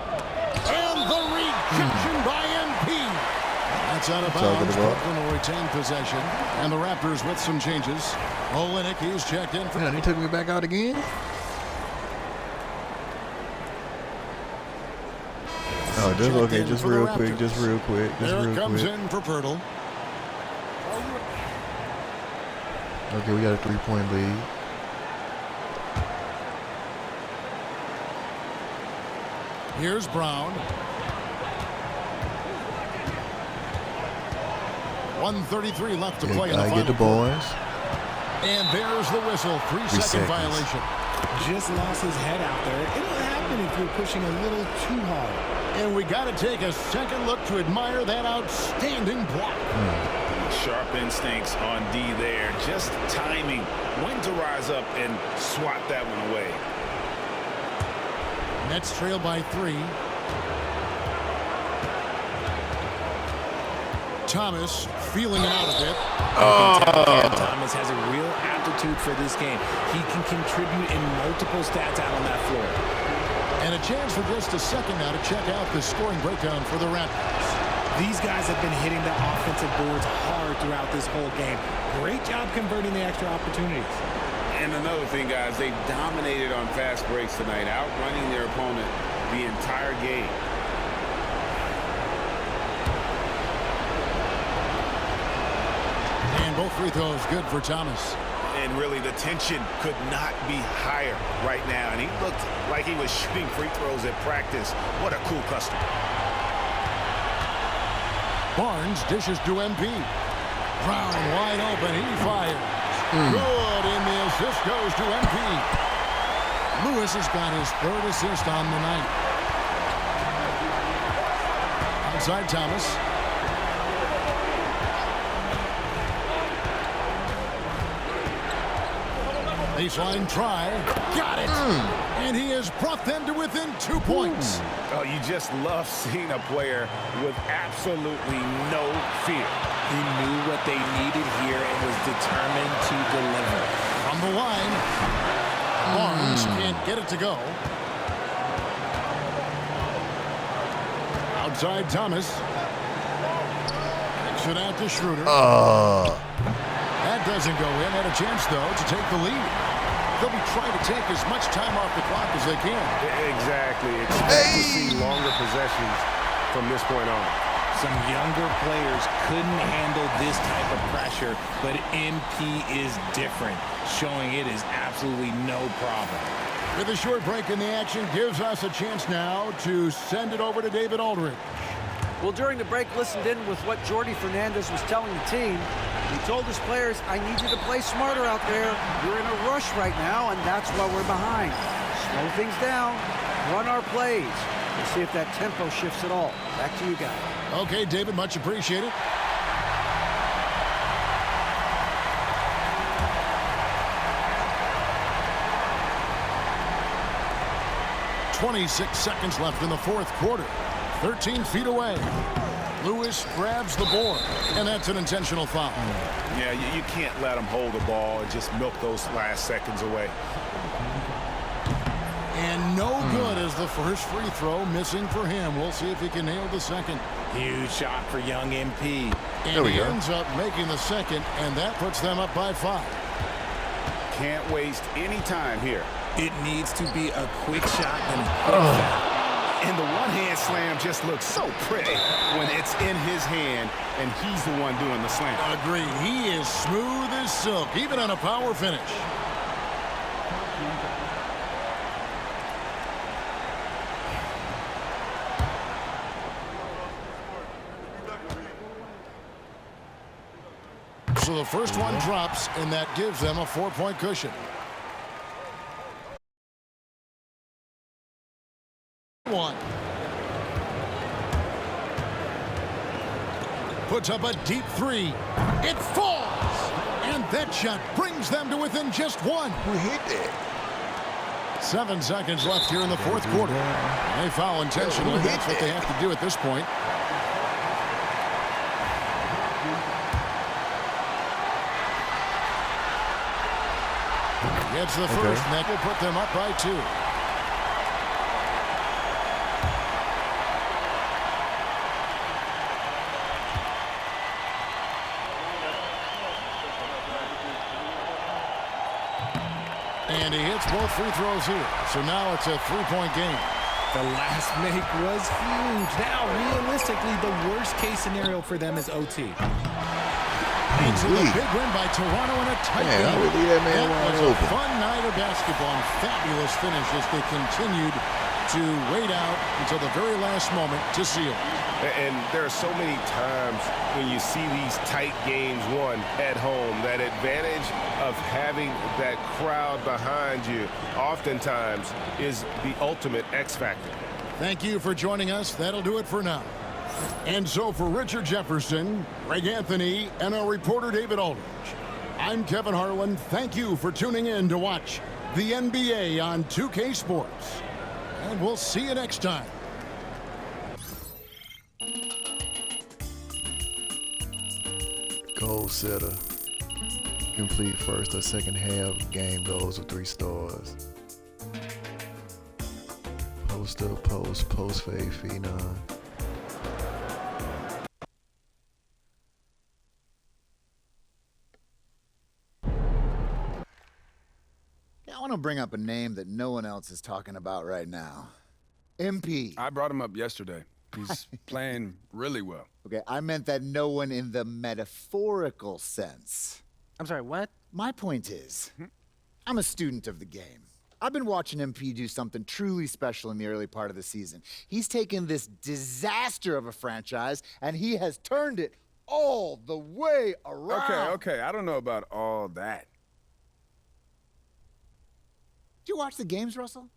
And the rejection by MP. That's out of bounds. Brooklyn will retain possession. And the Raptors with some changes. Olynyk, he's checked in. Man, he took me back out again? Oh, just okay, just real quick, just real quick. There it comes in for Poeltl. Okay, we got a 3-point lead. Here's Brown. 1:33 left to play in the final. Get the boys. And there's the whistle. 3-second violation. Just lost his head out there. It'll happen if you're pushing a little too hard. And we got to take a second look to admire that outstanding block. Sharp instincts on D there. Just timing when to rise up and swat that one away. Nets trail by 3. Thomas feeling it out a bit. Thomas has a real aptitude for this game. He can contribute in multiple stats out on that floor. And a chance for just a second now to check out the scoring breakdown for the Raptors. These guys have been hitting the offensive boards hard throughout this whole game. Great job converting the extra opportunities. And another thing, guys, they've dominated on fast breaks tonight, outrunning their opponent the entire game. And both free throws good for Thomas. And really, the tension could not be higher right now. And he looked like he was shooting free throws at practice. What a cool customer. Barnes dishes to MP. Brown wide open. He fires. Good, and the assist goes to MP. Lewis has got his 3rd assist on the night. Outside Thomas. Baseline try. Got it. And he has brought them to within 2 points. Oh, you just love seeing a player with absolutely no fear. He knew what they needed here and was determined to deliver. From the line, Barnes can't get it to go. Outside Thomas. Kicks it out to Schroeder. That doesn't go in. Had a chance, though, to take the lead. They'll be trying to take as much time off the clock as they can. Exactly. Expect to see longer possessions from this point on. Some younger players couldn't handle this type of pressure, but MP is different, showing it is absolutely no problem. With a short break in the action, gives us a chance now to send it over to David Aldridge. Well, during the break, listened in with what Jordi Fernandez was telling the team. He told his players, I need you to play smarter out there. We're in a rush right now, and that's why we're behind. Slow things down, run our plays. We'll see if that tempo shifts at all. Back to you guys. Okay, David, much appreciated. .26 seconds left in the fourth quarter. 13 feet away. Lewis grabs the board, and that's an intentional foul. Yeah, you can't let him hold the ball and just milk those last seconds away. And no good as the first free throw missing for him. We'll see if he can nail the second. Huge shot for young MP. And he ends up making the second, and that puts them up by 5. Can't waste any time here. It needs to be a quick shot and a quick foul. And the one-hand slam just looks so pretty when it's in his hand and he's the one doing the slam. Agreed. He is smooth as silk, even on a power finish. So the first one drops, and that gives them a 4-point cushion. One. Puts up a deep three. It falls! And that shot brings them to within just 1. Who hit that? 7 seconds left here in the fourth quarter. They foul intentionally. That's what they have to do at this point. Gets the first, and that will put them up by 2. And he hits both free throws here. So now it's a 3-point game. The last make was huge. Now, realistically, the worst-case scenario for them is OT. Into the big win by Toronto in a tight game. I would leave that man wide open. A fun night of basketball and fabulous finish as they continued to wait out until the very last moment to seal. And there are so many times when you see these tight games won at home, that advantage of having that crowd behind you oftentimes is the ultimate X factor. Thank you for joining us. That'll do it for now. And so for Richard Jefferson, Greg Anthony, and our reporter David Aldridge, I'm Kevin Harlan. Thank you for tuning in to watch the NBA on 2K Sports. And we'll see you next time. Goal setter. Complete first or second half game goals with 3 stars. Post up, post fade, phenom. I want to bring up a name that no one else is talking about right now. MP. I brought him up yesterday. He's playing really well. Okay, I meant that no one in the metaphorical sense. I'm sorry, what? My point is, I'm a student of the game. I've been watching MP do something truly special in the early part of the season. He's taken this disaster of a franchise, and he has turned it all the way around. Okay, I don't know about all that. Do you watch the games, Russell?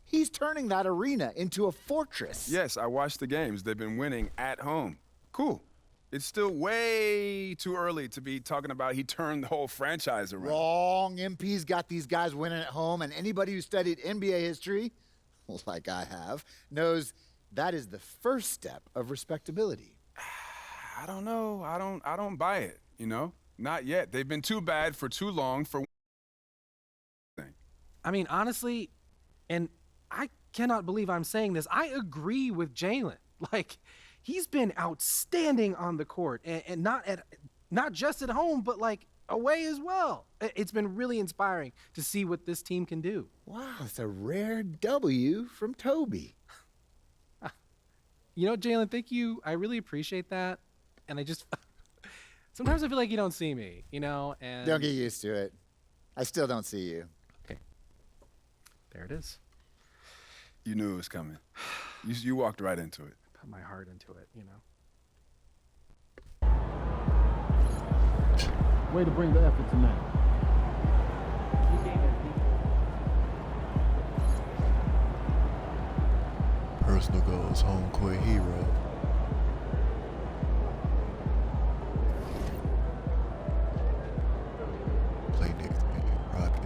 He's turning that arena into a fortress. Yes, I watched the games. They've been winning at home. Cool. It's still way too early to be talking about he turned the whole franchise around. Wrong. MP's got these guys winning at home, and anybody who studied NBA history, like I have, knows that is the first step of respectability. I don't know. I don't buy it, you know? Not yet. They've been too bad for too long for I mean, honestly, and I cannot believe I'm saying this, I agree with Jalen. Like, he's been outstanding on the court, and not just at home, but like away as well. It's been really inspiring to see what this team can do. Wow, it's a rare W from Toby. You know, Jalen, thank you. I really appreciate that. And I just sometimes I feel like you don't see me, you know, and Don't get used to it. I still don't see you. Okay. There it is. You knew it was coming. You walked right into it. Put my heart into it, you know. Way to bring the effort tonight. Personal goals, home court hero. Play next man, Rocket.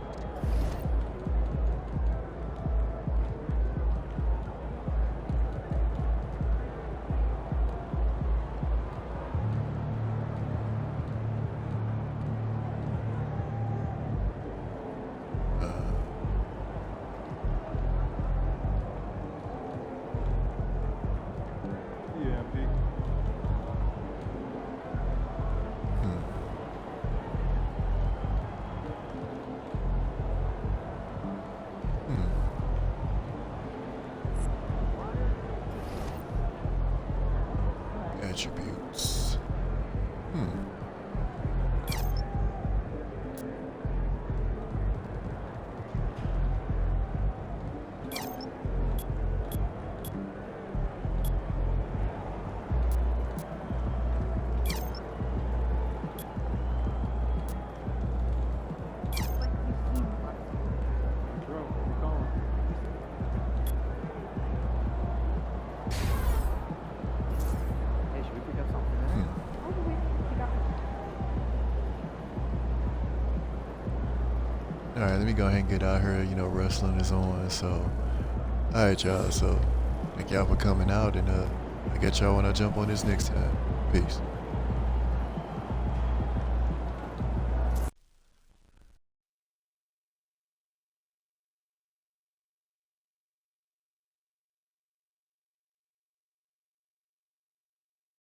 Attributes. All right, let me go ahead and get out here. You know, wrestling is on. So, all right, y'all. So, thank y'all for coming out, and I get y'all when I jump on this next time. Peace.